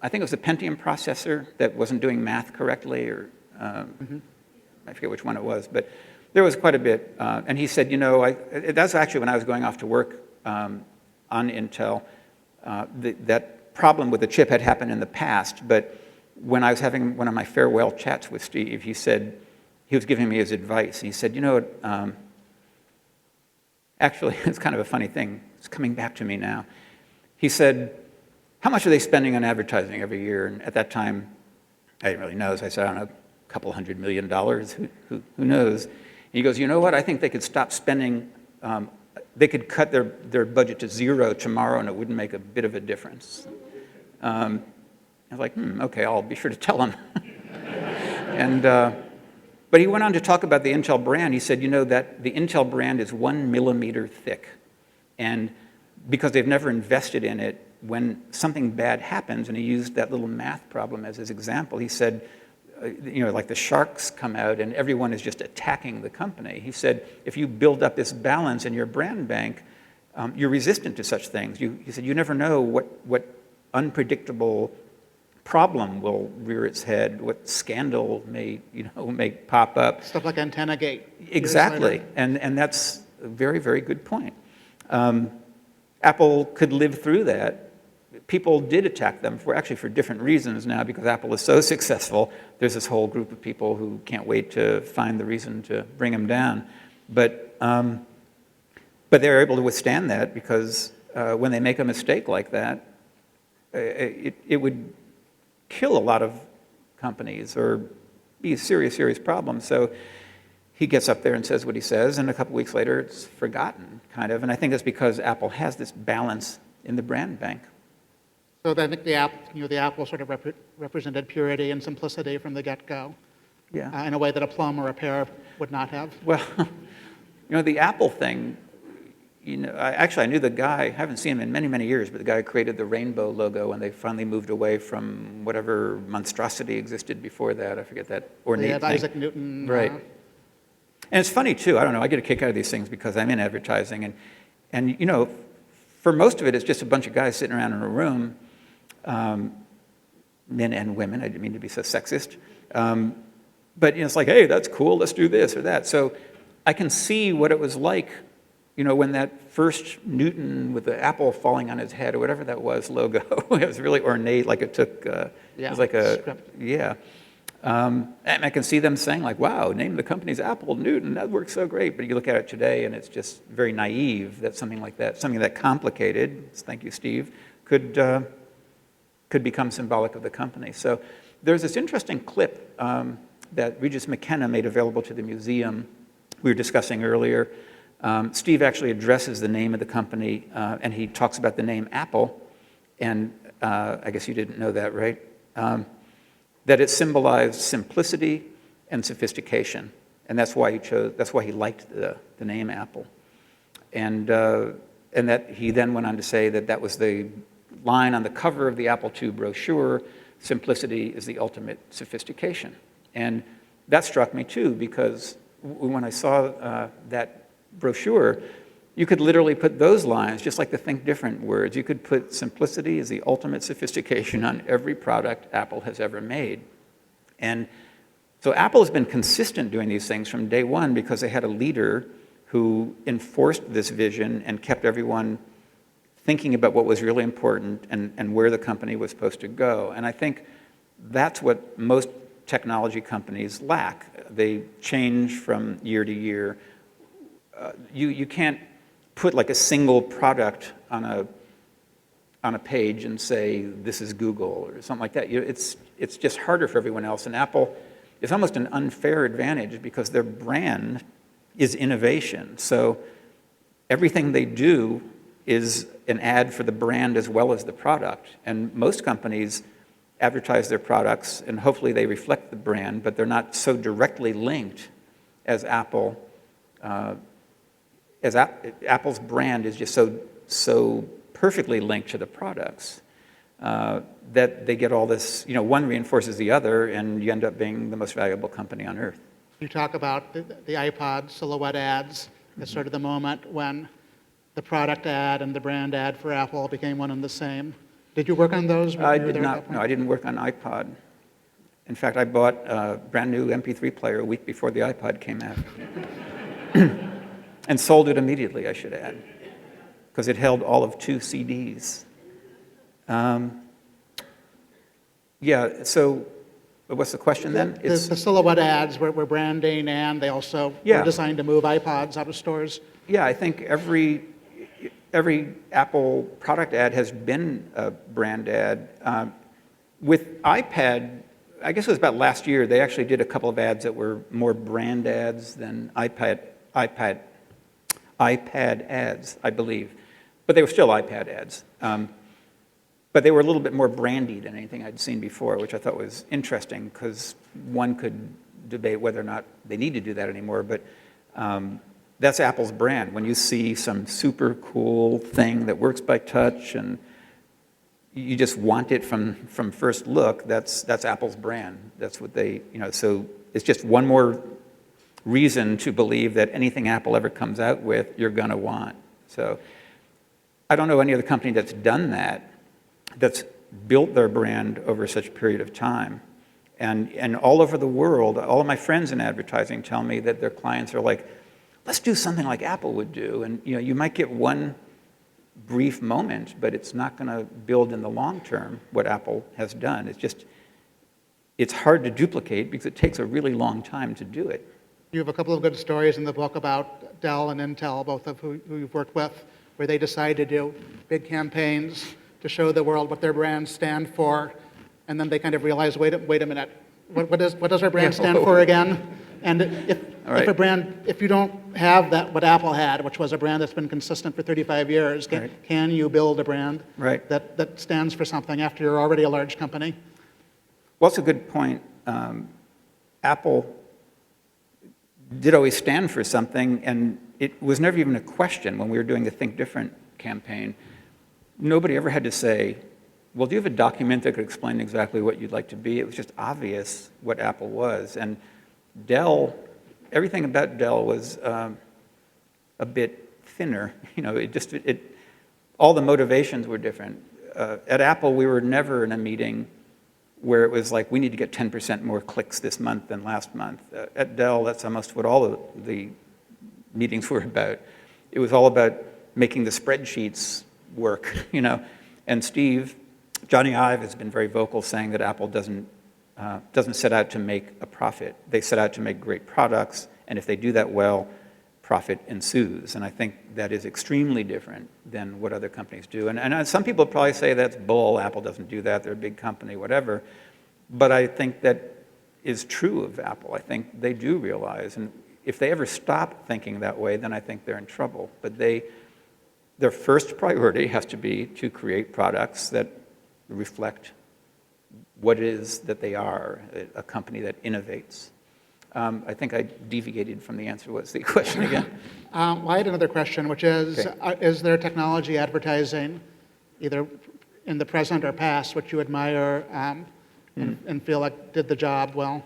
I think it was the Pentium processor that wasn't doing math correctly, or I forget which one it was, but there was quite a bit. And he said, that's actually when I was going off to work on Intel. That problem with the chip had happened in the past, but when I was having one of my farewell chats with Steve, he said, he was giving me his advice. And he said, actually, it's kind of a funny thing. It's coming back to me now. He said, how much are they spending on advertising every year? And at that time, I didn't really know. So I said, I don't know, a couple $100 million. Who knows? And he goes, you know what? I think they could stop spending. They could cut their budget to zero tomorrow, and it wouldn't make a bit of a difference. I was like, okay, I'll be sure to tell him. But he went on to talk about the Intel brand. He said, that the Intel brand is 1 millimeter thick. And because they've never invested in it, when something bad happens, and he used that little math problem as his example, he said, like the sharks come out and everyone is just attacking the company. He said, if you build up this balance in your brand bank, you're resistant to such things. He said, you never know what unpredictable problem will rear its head, what scandal may pop up. Stuff like Antenna Gate. Exactly, and that's a very, very good point. Apple could live through that. People did attack them for different reasons now, because Apple is so successful. There's this whole group of people who can't wait to find the reason to bring them down. But they're able to withstand that, because when they make a mistake like that, it would kill a lot of companies or be a serious, serious problem. So he gets up there and says what he says, and a couple weeks later it's forgotten, kind of. And I think that's because Apple has this balance in the brand bank. So I think the apple sort of represented purity and simplicity from the get-go, in a way that a plum or a pear would not have. Well, the Apple thing, I knew the guy. I haven't seen him in many, many years, but the guy who created the rainbow logo when they finally moved away from whatever monstrosity existed before that. I forget that ornate thing. Isaac Newton. Right. And it's funny, too. I don't know. I get a kick out of these things because I'm in advertising. And for most of it, it's just a bunch of guys sitting around in a room, men and women. I didn't mean to be so sexist. But it's like, hey, that's cool, let's do this or that. So I can see what it was like, when that first Newton with the apple falling on his head or whatever that was logo, it was really ornate, like it took, it was like yeah. And I can see them saying like, wow, name the company's Apple, Newton, that works so great. But you look at it today and it's just very naive that something like that, something that complicated, thank you, Steve, could become symbolic of the company. So there's this interesting clip that Regis McKenna made available to the museum we were discussing earlier. Steve actually addresses the name of the company, and he talks about the name Apple, and I guess you didn't know that, right? That it symbolized simplicity and sophistication, and that's why he liked the name Apple. And that he then went on to say that that was the line on the cover of the Apple II brochure, simplicity is the ultimate sophistication. And that struck me too, because when I saw that brochure, you could literally put those lines, just like the Think Different words, you could put simplicity is the ultimate sophistication on every product Apple has ever made. And so Apple has been consistent doing these things from day one because they had a leader who enforced this vision and kept everyone thinking about what was really important and where the company was supposed to go. And I think that's what most technology companies lack. They change from year to year. You can't put like a single product on a page and say, this is Google or something like that. It's just harder for everyone else. And Apple is almost an unfair advantage because their brand is innovation. So everything they do is an ad for the brand as well as the product. And most companies advertise their products, and hopefully they reflect the brand, but they're not so directly linked as Apple. Apple's brand is just so perfectly linked to the products that they get all this, one reinforces the other, and you end up being the most valuable company on earth. You talk about the iPod silhouette ads as sort of the moment when the product ad and the brand ad for Apple became one and the same. Did you work on those? I did not. No, I didn't work on iPod. In fact, I bought a brand new MP3 player a week before the iPod came out. And sold it immediately, I should add, because it held all of 2 CDs. Yeah, so what's the question then? The silhouette ads were branding, and they also were designed to move iPods out of stores. Yeah, I think every Apple product ad has been a brand ad. With iPad, I guess it was about last year, they actually did a couple of ads that were more brand ads than iPad ads, I believe. But they were still iPad ads. But they were a little bit more brandy than anything I'd seen before, which I thought was interesting because one could debate whether or not they need to do that anymore. But that's Apple's brand. When you see some super cool thing that works by touch and you just want it from first look, that's Apple's brand. That's what they, so it's just one more reason to believe that anything Apple ever comes out with, you're going to want. So I don't know any other company that's done that, that's built their brand over such a period of time. And all over the world, all of my friends in advertising tell me that their clients are like, let's do something like Apple would do. And you might get one brief moment, but it's not going to build in the long term what Apple has done. It's hard to duplicate because it takes a really long time to do it. You have a couple of good stories in the book about Dell and Intel, both of who you've worked with, where they decide to do big campaigns to show the world what their brands stand for, and then they kind of realize, wait a minute, what does our brand stand for again? And if you don't have that, what Apple had, which was a brand that's been consistent for 35 years, can you build a brand that stands for something after you're already a large company? Well, that's a good point. Apple did always stand for something, and it was never even a question when we were doing the Think Different campaign. Nobody ever had to say, well, do you have a document that could explain exactly what you'd like to be? It was just obvious what Apple was. And Dell, everything about Dell was a bit thinner. All the motivations were different. At Apple, we were never in a meeting where it was like, we need to get 10% more clicks this month than last month. At Dell, that's almost what all of the meetings were about. It was all about making the spreadsheets work, And Johnny Ive has been very vocal saying that Apple doesn't set out to make a profit. They set out to make great products, and if they do that well, profit ensues. And I think that is extremely different than what other companies do. And some people probably say that's bull, Apple doesn't do that, they're a big company, whatever. But I think that is true of Apple. I think they do realize, and if they ever stop thinking that way, then I think they're in trouble. But their first priority has to be to create products that reflect what it is that they are, a company that innovates. I think I deviated from the answer. What's the question again? Well, I had another question, which is, Okay. Is there technology advertising, either in the present or past, which you admire and feel like did the job well?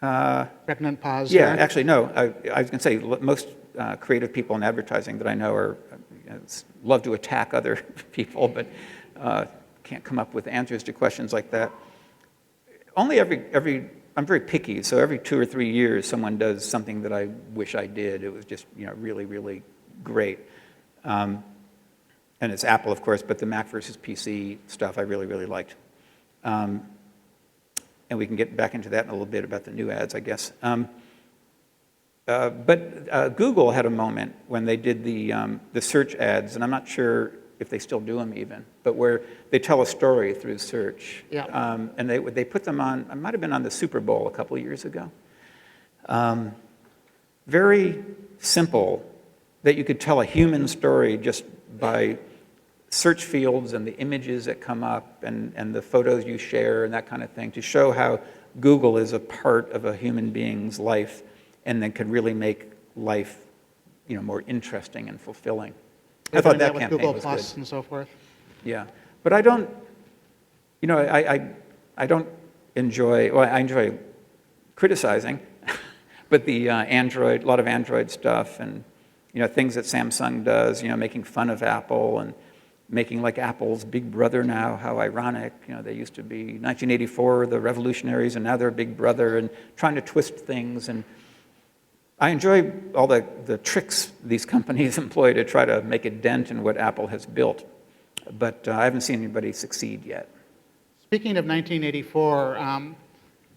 Pregnant pause. Yeah, there. actually, no. I was going to say, most creative people in advertising that I know love to attack other people, but can't come up with answers to questions like that. Only I'm very picky, so every 2 or 3 years someone does something that I wish I did. It was just really, really great. And it's Apple, of course, but the Mac versus PC stuff I really, really liked. And we can get back into that in a little bit about the new ads, I guess. But Google had a moment when they did the search ads, and I'm not sure if they still do them even, but where they tell a story through search. Yeah. And they put them on, it might have been on the Super Bowl a couple of years ago. Very simple, that you could tell a human story just by search fields and the images that come up and the photos you share and that kind of thing, to show how Google is a part of a human being's life and then could really make life more interesting and fulfilling. I thought that with campaign Google was Plus good. and so forth. Yeah, but I don't, I don't enjoy, well, I enjoy criticizing, but the a lot of Android stuff and, things that Samsung does, making fun of Apple and making like Apple's big brother now, how ironic, they used to be 1984, the revolutionaries, and now they're a big brother, and trying to twist things. And I enjoy all the tricks these companies employ to try to make a dent in what Apple has built, but I haven't seen anybody succeed yet. Speaking of 1984,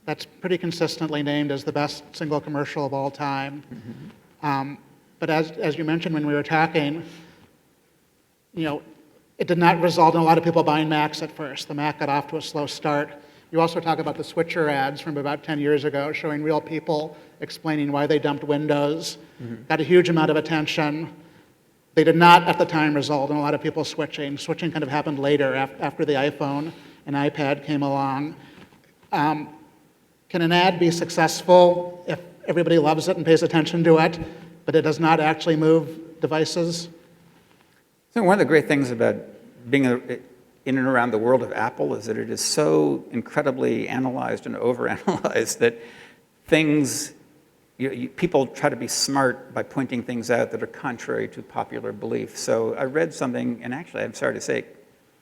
that's pretty consistently named as the best single commercial of all time. Mm-hmm. But as you mentioned when we were talking, it did not result in a lot of people buying Macs at first. The Mac got off to a slow start. You also talk about the switcher ads from about 10 years ago, showing real people explaining why they dumped Windows. Mm-hmm. Got a huge amount of attention. They did not, at the time, result in a lot of people switching. Switching kind of happened later, after the iPhone and iPad came along. Can an ad be successful if everybody loves it and pays attention to it, but it does not actually move devices? So one of the great things about being in and around the world of Apple is that it is so incredibly analyzed and overanalyzed that things, people try to be smart by pointing things out that are contrary to popular belief. So I read something, and actually I'm sorry to say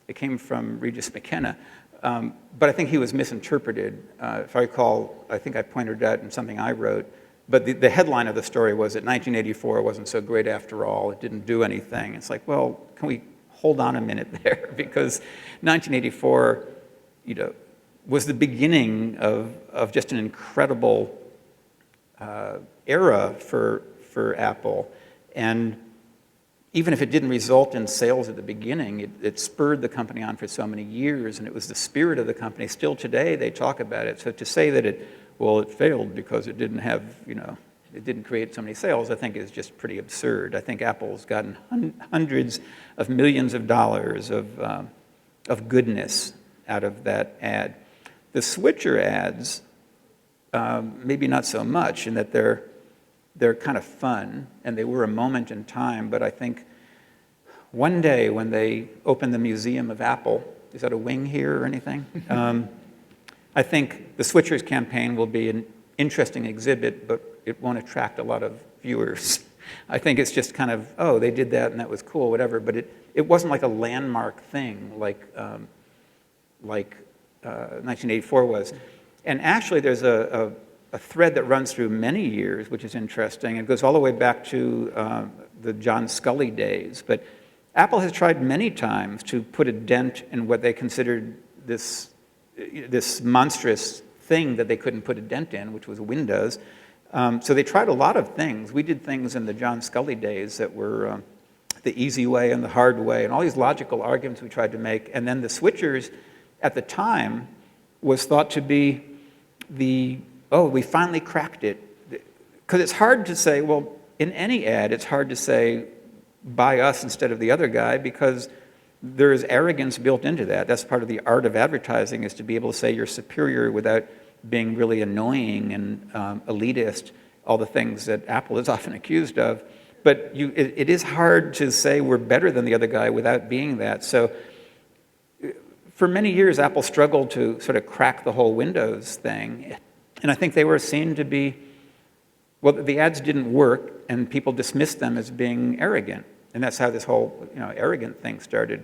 it came from Regis McKenna, but I think he was misinterpreted. If I recall, I think I pointed it out in something I wrote, but the headline of the story was that 1984 wasn't so great after all, it didn't do anything. It's like, well, can we hold on a minute there? Because 1984, was the beginning of just an incredible era for Apple. And even if it didn't result in sales at the beginning, it spurred the company on for so many years, and it was the spirit of the company. Still today, they talk about it. So to say that it failed because it didn't have, it didn't create so many sales, I think is just pretty absurd. I think Apple's gotten hundreds of millions of dollars of goodness out of that ad. The switcher ads, maybe not so much, in that they're kind of fun, and they were a moment in time, but I think one day when they open the Museum of Apple, is that a wing here or anything? I think the Switchers campaign will be an interesting exhibit, but it won't attract a lot of viewers. I think it's just kind of, oh, they did that and that was cool, whatever, but it wasn't like a landmark thing like like 1984 was. And actually, there's a thread that runs through many years, which is interesting. It goes all the way back to the John Scully days. But Apple has tried many times to put a dent in what they considered this monstrous thing that they couldn't put a dent in, which was Windows. So they tried a lot of things. We did things in the John Scully days that were the easy way and the hard way, and all these logical arguments we tried to make. And then the switchers at the time was thought to be we finally cracked it. Because it's hard to say, well, in any ad, it's hard to say, buy us instead of the other guy, because there is arrogance built into that. That's part of the art of advertising, is to be able to say you're superior without being really annoying and elitist, all the things that Apple is often accused of. But it is hard to say we're better than the other guy without being that. So for many years, Apple struggled to sort of crack the whole Windows thing. And I think they were seen to be, well, the ads didn't work, and people dismissed them as being arrogant. And that's how this whole arrogant thing started.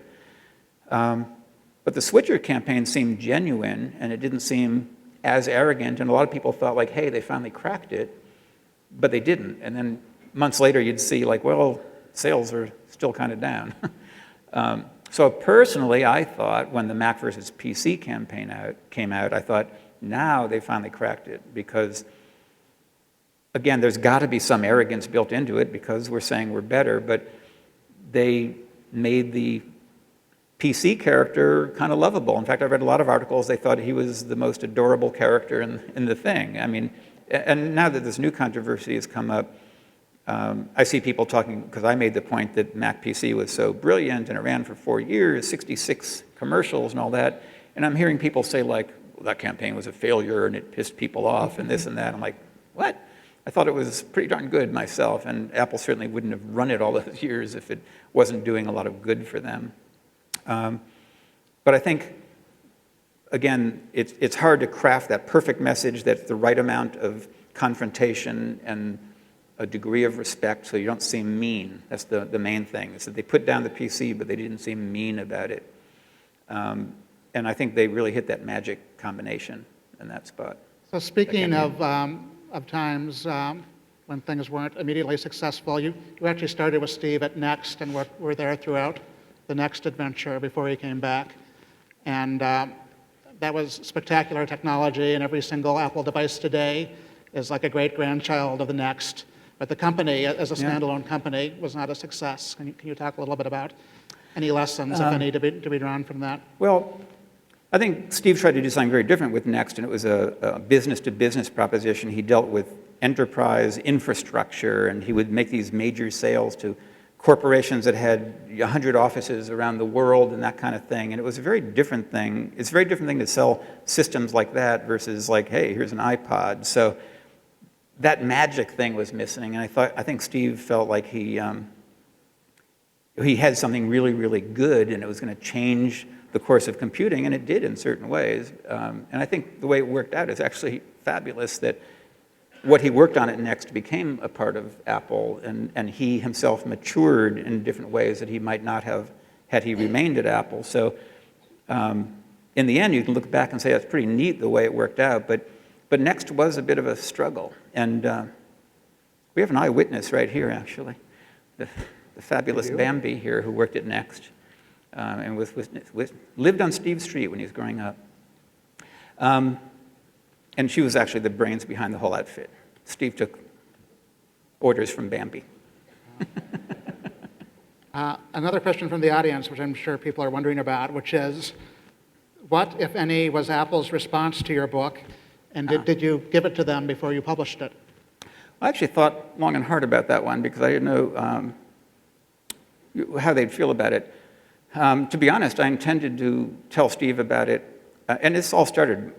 But the switcher campaign seemed genuine, and it didn't seem as arrogant. And a lot of people thought, like, hey, they finally cracked it. But they didn't. And then months later, you'd see, like, well, sales are still kind of down. So personally, I thought when the Mac versus PC campaign came out, I thought, now they finally cracked it. Because, again, there's got to be some arrogance built into it, because we're saying we're better. But they made the PC character kind of lovable. In fact, I read a lot of articles. They thought he was the most adorable character in the thing. I mean, and now that this new controversy has come up, I see people talking, because I made the point that Mac PC was so brilliant and it ran for 4 years, 66 commercials and all that. And I'm hearing people say, like, well, that campaign was a failure and it pissed people off and this and that. I'm like, what? I thought it was pretty darn good myself, and Apple certainly wouldn't have run it all those years if it wasn't doing a lot of good for them. But I think, again, it's hard to craft that perfect message that's the right amount of confrontation and a degree of respect so you don't seem mean. That's the main thing, is that they put down the PC, but they didn't seem mean about it. And I think they really hit that magic combination in that spot. So speaking of times when things weren't immediately successful, you actually started with Steve at Next and were there throughout the Next adventure before he came back. And that was spectacular technology, and every single Apple device today is like a great-grandchild of the Next. But the company, as a standalone company, was not a success. Can you talk a little bit about any lessons, if any, to be drawn from that? Well, I think Steve tried to do something very different with Next, and it was a business-to-business proposition. He dealt with enterprise infrastructure, and he would make these major sales to corporations that had 100 offices around the world and that kind of thing. And it was a very different thing. It's a very different thing to sell systems like that versus like, hey, here's an iPod. So that magic thing was missing, and I think Steve felt like he had something really, really good, and it was going to change the course of computing, and it did in certain ways. And I think the way it worked out is actually fabulous, that what he worked on at Next became a part of Apple, and he himself matured in different ways that he might not have had he remained at Apple. So in the end, you can look back and say that's pretty neat the way it worked out, but Next was a bit of a struggle. And we have an eyewitness right here, actually, the fabulous Bambi here, who worked at Next. And lived on Steve Street when he was growing up. And she was actually the brains behind the whole outfit. Steve took orders from Bambi. Another question from the audience, which I'm sure people are wondering about, which is, what, if any, was Apple's response to your book? And did you give it to them before you published it? I actually thought long and hard about that one, because I didn't know how they'd feel about it. To be honest, I intended to tell Steve about it, and this all started,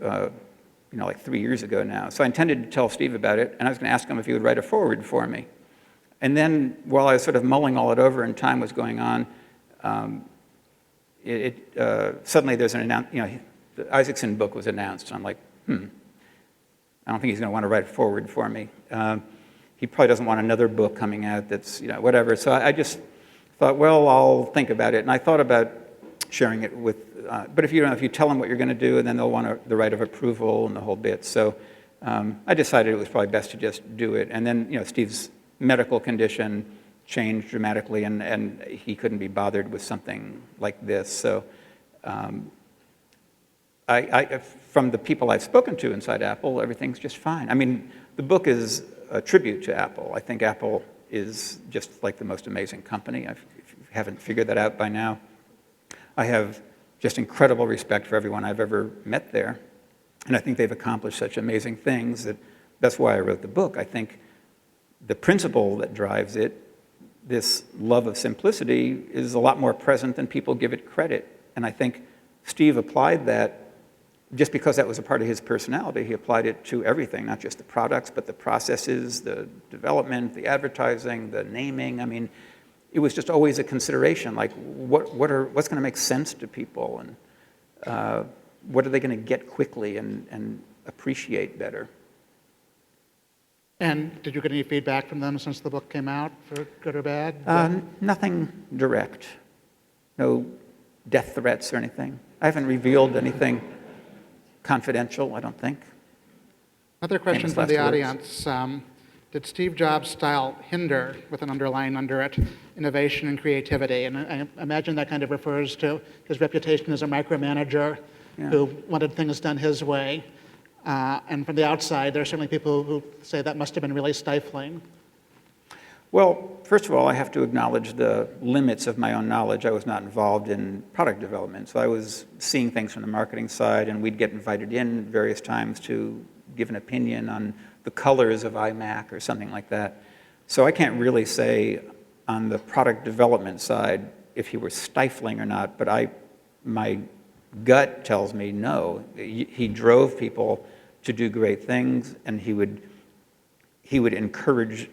like 3 years ago now. So I intended to tell Steve about it, and I was going to ask him if he would write a foreword for me. And then, while I was sort of mulling all it over and time was going on, suddenly there's an announcement. The Isaacson book was announced, and I'm like, I don't think he's going to want to write a foreword for me. He probably doesn't want another book coming out that's, whatever. So I just thought, well, I'll think about it. And I thought about sharing it with but if you tell them what you're going to do, and then they'll want the right of approval and the whole bit. So I decided it was probably best to just do it. And then, Steve's medical condition changed dramatically, and he couldn't be bothered with something like this. So from the people I've spoken to inside Apple, everything's just fine. I mean, the book is a tribute to Apple. I think Apple is just like the most amazing company. If you haven't figured that out by now, I have just incredible respect for everyone I've ever met there. And I think they've accomplished such amazing things that's why I wrote the book. I think the principle that drives it, this love of simplicity, is a lot more present than people give it credit. And I think Steve applied that just because that was a part of his personality. He applied it to everything, not just the products, but the processes, the development, the advertising, the naming. I mean, it was just always a consideration, like what's going to make sense to people, and what are they going to get quickly and appreciate better. And did you get any feedback from them since the book came out, for good or bad? Nothing direct. No death threats or anything. I haven't revealed anything confidential, I don't think. Another question from the audience. Did Steve Jobs' style hinder, with an underline under it, innovation and creativity? And I imagine that kind of refers to his reputation as a micromanager who wanted things done his way. And from the outside, there are certainly people who say that must have been really stifling. Well, first of all, I have to acknowledge the limits of my own knowledge. I was not involved in product development, so I was seeing things from the marketing side, and we'd get invited in various times to give an opinion on the colors of iMac or something like that. So I can't really say on the product development side if he was stifling or not, but my gut tells me no. He drove people to do great things, and he would encourage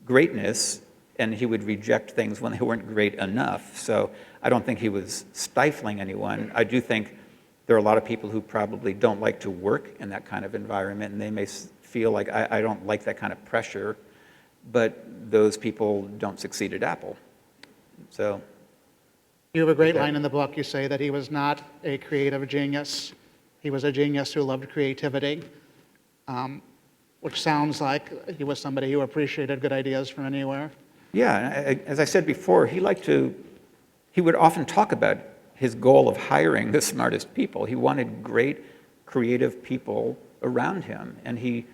greatness, and he would reject things when they weren't great enough. So I don't think he was stifling anyone. I do think there are a lot of people who probably don't like to work in that kind of environment, and they may feel like, I don't like that kind of pressure, but those people don't succeed at Apple. So you have a great line in the book. You say that he was not a creative genius. He was a genius who loved creativity, which sounds like he was somebody who appreciated good ideas from anywhere. Yeah, as I said before, he would often talk about his goal of hiring the smartest people. He wanted great, creative people around him, and he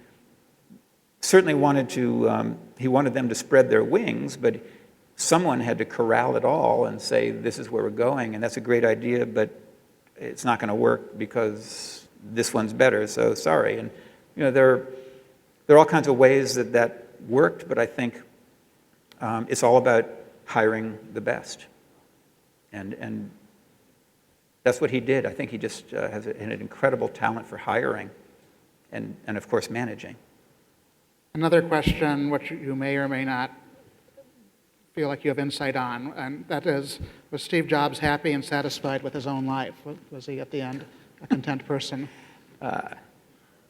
certainly wanted them to spread their wings, but someone had to corral it all and say, this is where we're going, and that's a great idea, but it's not going to work because this one's better, so sorry. And there are all kinds of ways that worked, but I think it's all about hiring the best. And that's what he did. I think he just has an incredible talent for hiring and of course, managing. Another question, which you may or may not feel like you have insight on, and that is, was Steve Jobs happy and satisfied with his own life? Was he, at the end, a content person?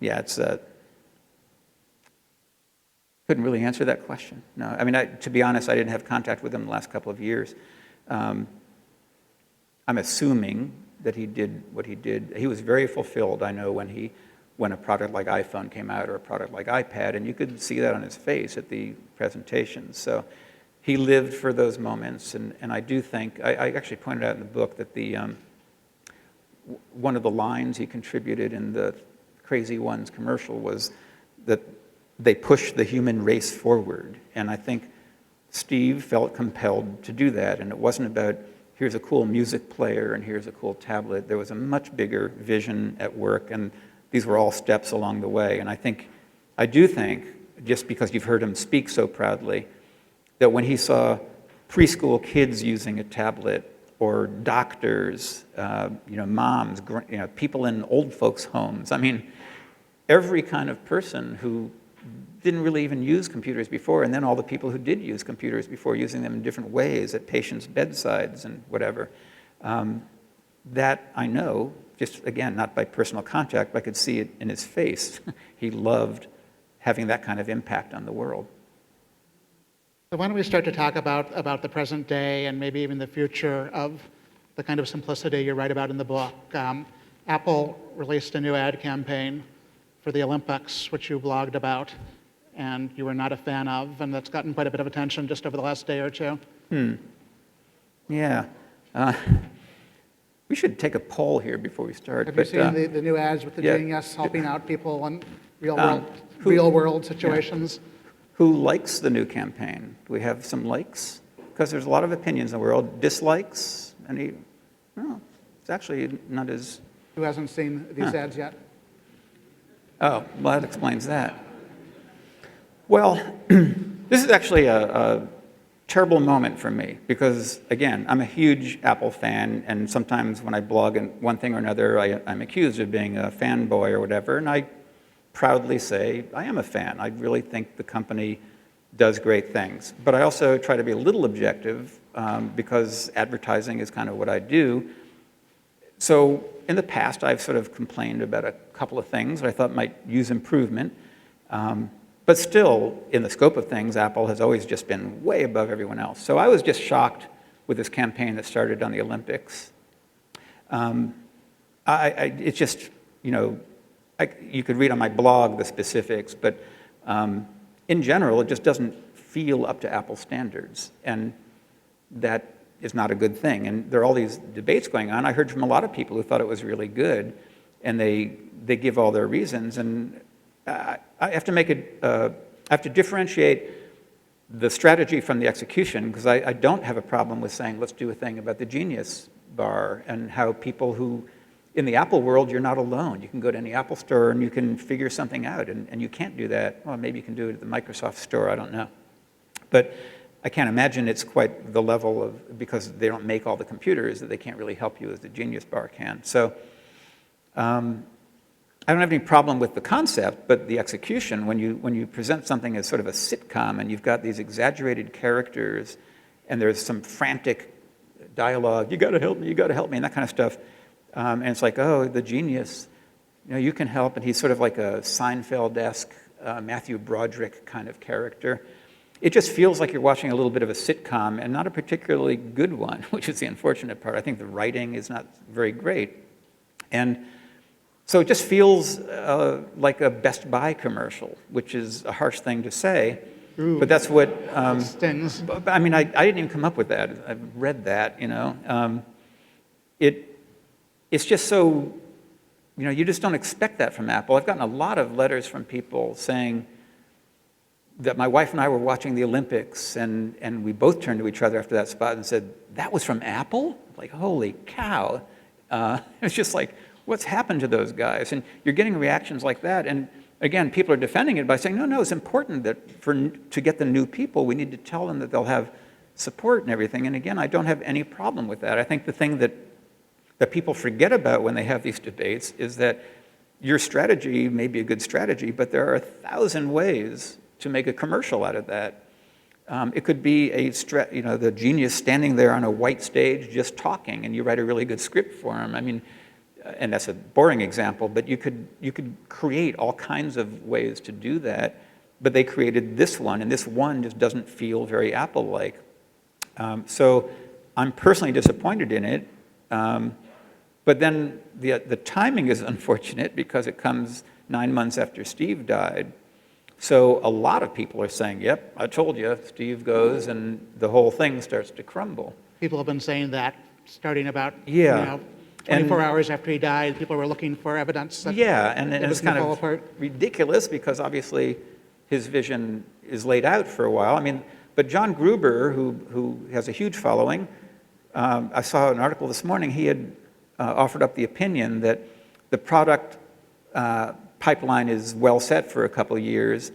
Yeah, couldn't really answer that question. No, I mean, to be honest, I didn't have contact with him the last couple of years. I'm assuming that he did what he did. He was very fulfilled, I know, when a product like iPhone came out or a product like iPad, and you could see that on his face at the presentations. So he lived for those moments, and I do think, I actually pointed out in the book that one of the lines he contributed in the Crazy Ones commercial was that they push the human race forward. And I think Steve felt compelled to do that. And it wasn't about, here's a cool music player and here's a cool tablet. There was a much bigger vision at work, and these were all steps along the way. And I do think, just because you've heard him speak so proudly, that when he saw preschool kids using a tablet, or doctors, moms, people in old folks' homes, I mean, every kind of person who didn't really even use computers before, and then all the people who did use computers before, using them in different ways at patients' bedsides and whatever. That I know, just again, not by personal contact, but I could see it in his face. He loved having that kind of impact on the world. So why don't we start to talk about the present day and maybe even the future of the kind of simplicity you write about in the book. Apple released a new ad campaign for the Olympics, which you blogged about, and you were not a fan of, and that's gotten quite a bit of attention just over the last day or two. Yeah. We should take a poll here before we start. Have you seen the new ads with the yeah. genius helping out people in real who- world situations? Who likes the new campaign? Do we have some likes? Because there's a lot of opinions in the world. Dislikes? Any? No, it's actually not as... Who hasn't seen these ads yet? Oh, well, that explains that. Well, this is actually a terrible moment for me because, again, I'm a huge Apple fan, and sometimes when I blog in one thing or another, I'm accused of being a fanboy or whatever, and I proudly say I am a fan. I really think the company does great things. But I also try to be a little objective because advertising is kind of what I do. So in the past, I've sort of complained about a couple of things that I thought might use improvement. But still, in the scope of things, Apple has always just been way above everyone else. So I was just shocked with this campaign that started on the Olympics. It's just, you could read on my blog the specifics, but in general, it just doesn't feel up to Apple standards. And that is not a good thing. And there are all these debates going on. I heard from a lot of people who thought it was really good, and they give all their reasons. And I have to I have to differentiate the strategy from the execution, because I don't have a problem with saying, let's do a thing about the Genius bar, and how people who, in the Apple world, you're not alone. You can go to any Apple store and you can figure something out, and you can't do that. Well, maybe you can do it at the Microsoft store, I don't know. But I can't imagine it's quite the level of, because they don't make all the computers, that they can't really help you as the Genius bar can. So I don't have any problem with the concept, but the execution, when you present something as sort of a sitcom and you've got these exaggerated characters and there's some frantic dialogue, you got to help me, and that kind of stuff, and it's like, oh, the genius, you can help, and he's sort of like a Seinfeld-esque Matthew Broderick kind of character. It just feels like you're watching a little bit of a sitcom, and not a particularly good one, which is the unfortunate part. I think the writing is not very great. And so it just feels like a Best Buy commercial, which is a harsh thing to say. Ooh, but that's what... stings. I mean, I didn't even come up with that. I've read that, It's just so... you just don't expect that from Apple. I've gotten a lot of letters from people saying that my wife and I were watching the Olympics, and we both turned to each other after that spot and said, that was from Apple? Like, holy cow. It's just like, what's happened to those guys? And you're getting reactions like that. And again, people are defending it by saying, no, it's important that to get the new people, we need to tell them that they'll have support and everything. And again, I don't have any problem with that. I think the thing that people forget about when they have these debates is that your strategy may be a good strategy, but there are 1,000 ways to make a commercial out of that. It could be the genius standing there on a white stage just talking, and you write a really good script for him. I mean, and that's a boring example, but you could create all kinds of ways to do that. But they created this one, and this one just doesn't feel very Apple-like. So I'm personally disappointed in it. But then the timing is unfortunate because it comes 9 months after Steve died. So a lot of people are saying, yep, I told you, Steve goes, and the whole thing starts to crumble. People have been saying that starting about 24 hours after he died. People were looking for evidence that and it's kind of ridiculous because obviously his vision is laid out for a while. I mean, but John Gruber, who has a huge following, I saw an article this morning, he had offered up the opinion that the product pipeline is well set for a couple of years,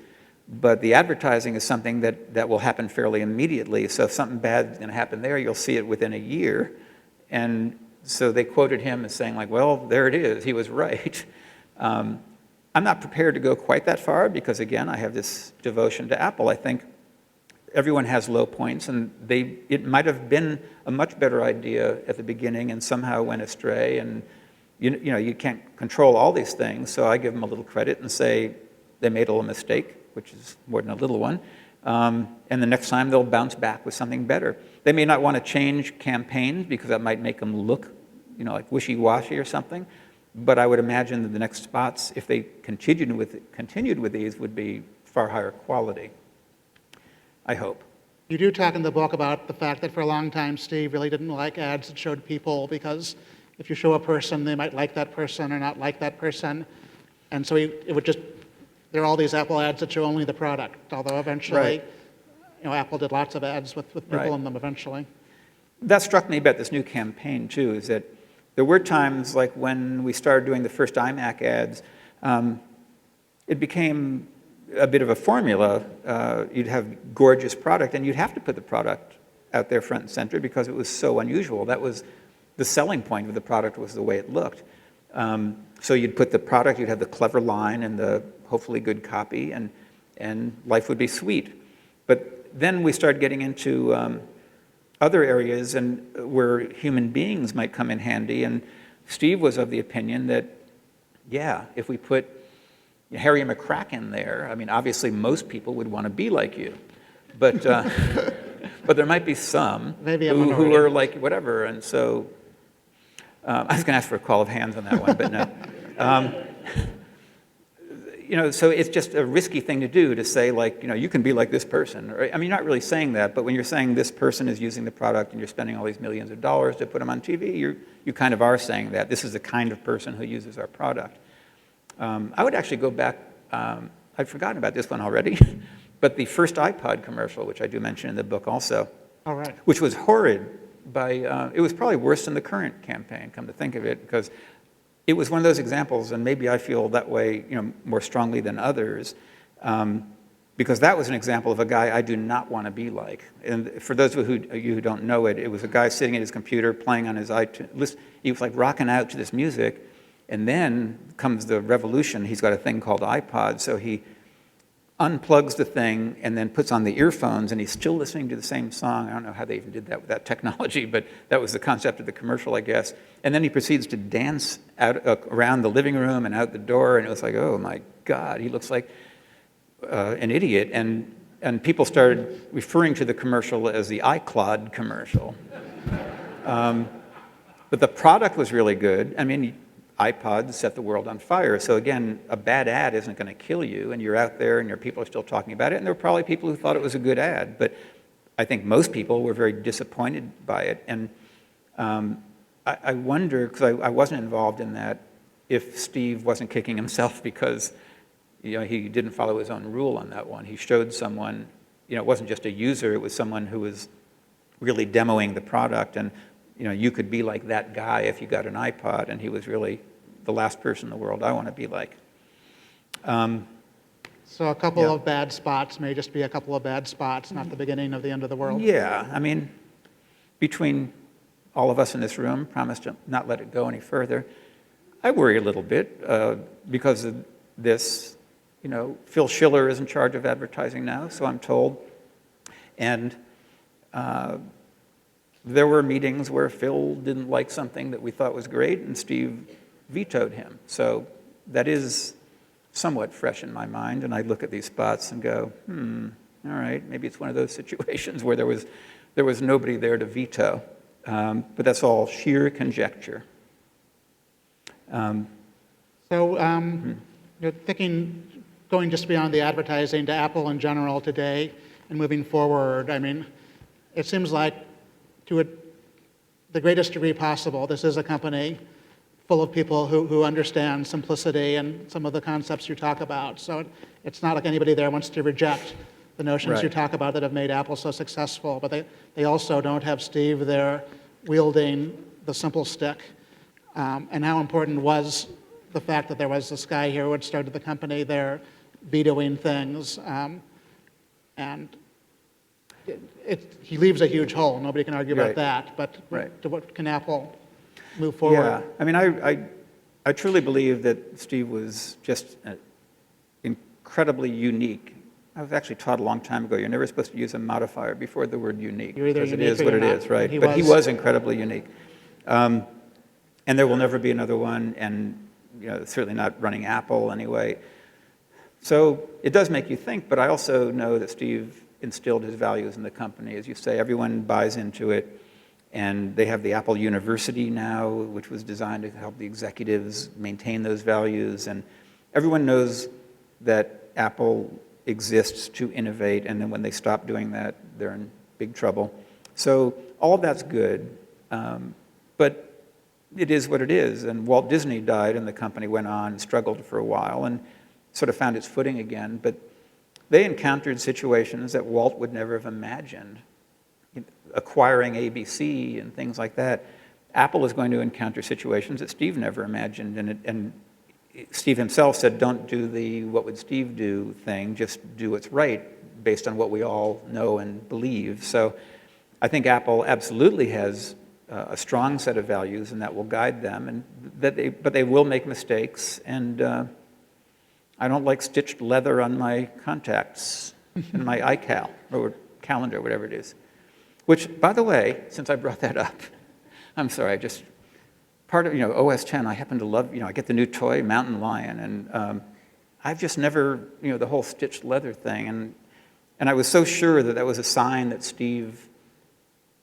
but the advertising is something that will happen fairly immediately. So if something bad is going to happen there, you'll see it within a year. And so they quoted him as saying, like, well, there it is. He was right. I'm not prepared to go quite that far because, again, I have this devotion to Apple. I think everyone has low points, and it might have been a much better idea at the beginning and somehow went astray. And you can't control all these things, so I give them a little credit and say they made a little mistake, which is more than a little one. And the next time they'll bounce back with something better. They may not want to change campaigns because that might make them look, like wishy-washy or something. But I would imagine that the next spots, if they continued with these, would be far higher quality. I hope. You do talk in the book about the fact that for a long time, Steve really didn't like ads that showed people because if you show a person, they might like that person or not like that person. And so there are all these Apple ads that show only the product, although eventually, Apple did lots of ads with people in them eventually. That struck me about this new campaign, too, is that there were times like when we started doing the first iMac ads, it became a bit of a formula. You'd have gorgeous product, and you'd have to put the product out there front and center because it was so unusual. That was the selling point of the product, was the way it looked. So you'd put the product, you'd have the clever line and the hopefully good copy, and life would be sweet. But then we started getting into other areas and where human beings might come in handy, and Steve was of the opinion that, if we put Harry McCracken there, I mean, obviously most people would want to be like you, but but there might be some who are like whatever, and so I was going to ask for a call of hands on that one, but no. So it's just a risky thing to do to say, like, you can be like this person. Or, I mean, you're not really saying that, but when you're saying this person is using the product and you're spending all these millions of dollars to put them on TV, you kind of are saying that. This is the kind of person who uses our product. I would actually go back, I'd forgotten about this one already, but the first iPod commercial, which I do mention in the book also, which was horrid. It was probably worse than the current campaign, come to think of it, because it was one of those examples, and maybe I feel that way more strongly than others, because that was an example of a guy I do not want to be like. And for those of you who don't know it, it was a guy sitting at his computer playing on his iTunes. He was like rocking out to this music, and then comes the revolution. He's got a thing called iPod, so he unplugs the thing and then puts on the earphones, and he's still listening to the same song. I don't know how they even did that with that technology, but that was the concept of the commercial, I guess. And then he proceeds to dance out around the living room and out the door, and it was like, oh my God, he looks like an idiot. And people started referring to the commercial as the iCloud commercial. But the product was really good. I mean, iPods set the world on fire. So again, a bad ad isn't going to kill you, and you're out there and your people are still talking about it, and there were probably people who thought it was a good ad, but I think most people were very disappointed by it. And I wonder, because I wasn't involved in that, if Steve wasn't kicking himself because he didn't follow his own rule on that one. He showed someone, it wasn't just a user, it was someone who was really demoing the product, and you could be like that guy if you got an iPod, and he was really the last person in the world I want to be like. So a couple of bad spots may just be a couple of bad spots, not the beginning of the end of the world. Yeah, I mean, between all of us in this room, promise to not let it go any further. I worry a little bit because of this. Phil Schiller is in charge of advertising now, so I'm told. And there were meetings where Phil didn't like something that we thought was great, and Steve vetoed him. So that is somewhat fresh in my mind, and I look at these spots and go, all right, maybe it's one of those situations where there was nobody there to veto. But that's all sheer conjecture. Thinking, going just beyond the advertising to Apple in general today and moving forward, I mean, it seems like to the greatest degree possible, this is a company full of people who understand simplicity and some of the concepts you talk about. So it's not like anybody there wants to reject the notions you talk about that have made Apple so successful, but they also don't have Steve there wielding the simple stick. And how important was the fact that there was this guy here who had started the company there vetoing things. And he leaves a huge hole. Nobody can argue about that. But to what can Apple move forward? Yeah, I mean, I truly believe that Steve was just incredibly unique. I was actually taught a long time ago, you're never supposed to use a modifier before the word unique. You're either because unique it is or what you're it not. is, right? He But he was. was incredibly unique. And there will never be another one, and certainly not running Apple anyway. So it does make you think, but I also know that Steve instilled his values in the company. As you say, everyone buys into it. And they have the Apple University now, which was designed to help the executives maintain those values. And everyone knows that Apple exists to innovate, and then when they stop doing that, they're in big trouble. So all of that's good, but it is what it is. And Walt Disney died, and the company went on and struggled for a while and sort of found its footing again. But they encountered situations that Walt would never have imagined. Acquiring ABC and things like that. Apple is going to encounter situations that Steve never imagined, and Steve himself said, don't do the what would Steve do thing, just do what's right based on what we all know and believe. So I think Apple absolutely has a strong set of values, and that will guide them, and but they will make mistakes, and I don't like stitched leather on my contacts and my iCal or calendar, whatever it is. Which, by the way, since I brought that up, I'm sorry, part of, OS 10, I happen to love, I get the new toy, Mountain Lion, and I've just never, the whole stitched leather thing, and I was so sure that that was a sign that Steve,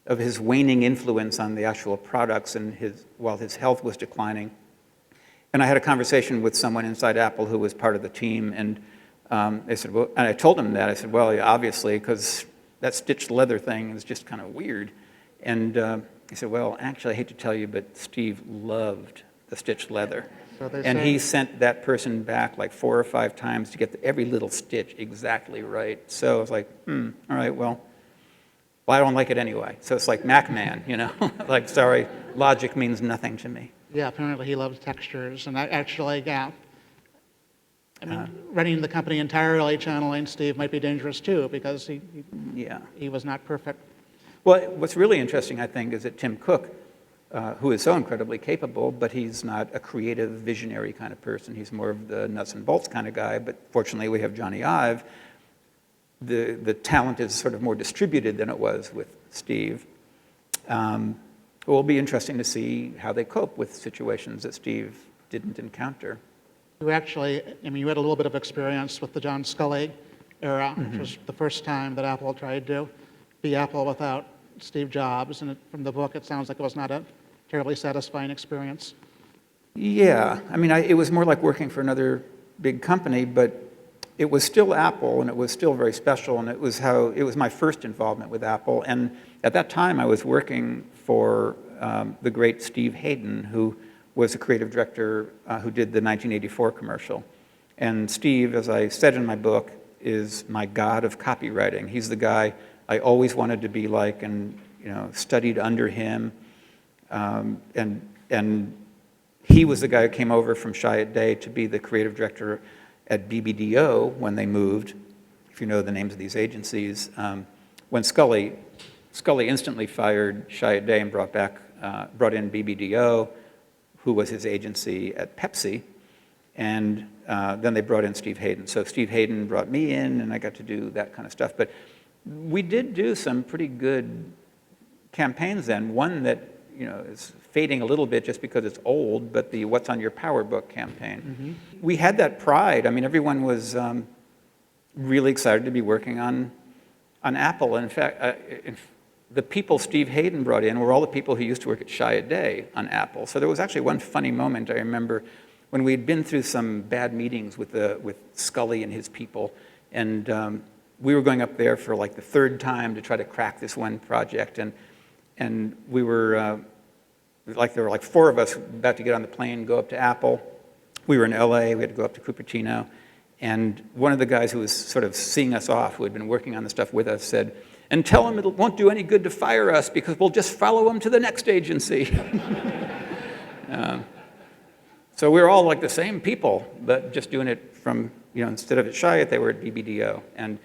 of his waning influence on the actual products and while his health was declining. And I had a conversation with someone inside Apple who was part of the team, and they said, well, and I told him that, I said, well, yeah, obviously, because that stitched leather thing is just kind of weird. And he said, well, actually, I hate to tell you, but Steve loved the stitched leather. And he sent that person back like 4 or 5 times to get every little stitch exactly right. So I was like, all right, well, I don't like it anyway. So it's like MacMan, like, sorry, logic means nothing to me. Yeah, apparently he loves textures. And running the company entirely channeling Steve might be dangerous too, because he was not perfect. Well, what's really interesting, I think, is that Tim Cook, who is so incredibly capable, but he's not a creative, visionary kind of person. He's more of the nuts and bolts kind of guy. But fortunately, we have Johnny Ive. The talent is sort of more distributed than it was with Steve. It will be interesting to see how they cope with situations that Steve didn't encounter. You actually, you had a little bit of experience with the John Sculley era, which was the first time that Apple tried to be Apple without Steve Jobs. And from the book, it sounds like it was not a terribly satisfying experience. Yeah, it was more like working for another big company, but it was still Apple, and it was still very special, and it was my first involvement with Apple. And at that time, I was working for the great Steve Hayden, who was a creative director who did the 1984 commercial. And Steve, as I said in my book, is my god of copywriting. He's the guy I always wanted to be like, and studied under him. And he was the guy who came over from Chiat Day to be the creative director at BBDO when they moved, if you know the names of these agencies. When Sculley instantly fired Chiat Day and brought in BBDO, who was his agency at Pepsi, and then they brought in Steve Hayden. So Steve Hayden brought me in, and I got to do that kind of stuff. But we did do some pretty good campaigns then. One that is fading a little bit just because it's old, but the What's on Your PowerBook campaign. Mm-hmm. We had that pride. Everyone was really excited to be working on Apple. And in fact, the people Steve Hayden brought in were all the people who used to work at Chiat Day on Apple. So there was actually one funny moment I remember when we'd been through some bad meetings with Sculley and his people, and we were going up there for like the 3rd time to try to crack this one project, and we were there were like 4 of us about to get on the plane, go up to Apple. We were in LA, we had to go up to Cupertino, and one of the guys who was sort of seeing us off, who had been working on the stuff with us, said, and tell him it won't do any good to fire us because we'll just follow him to the next agency. So we were all like the same people, but just doing it from, instead of at Chiat, they were at BBDO. And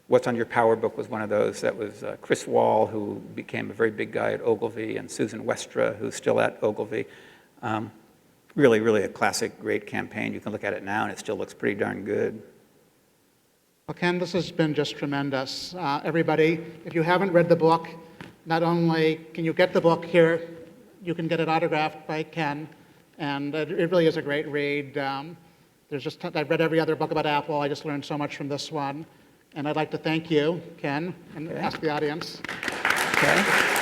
What's on Your PowerBook was one of those. That was Chris Wall, who became a very big guy at Ogilvy, and Susan Westra, who's still at Ogilvy. Really, really a classic, great campaign. You can look at it now, and it still looks pretty darn good. Well, Ken, this has been just tremendous. Everybody, if you haven't read the book, not only can you get the book here, you can get it autographed by Ken, and it really is a great read. I've read every other book about Apple. I just learned so much from this one. And I'd like to thank you, Ken, and Okay. ask the audience. Okay.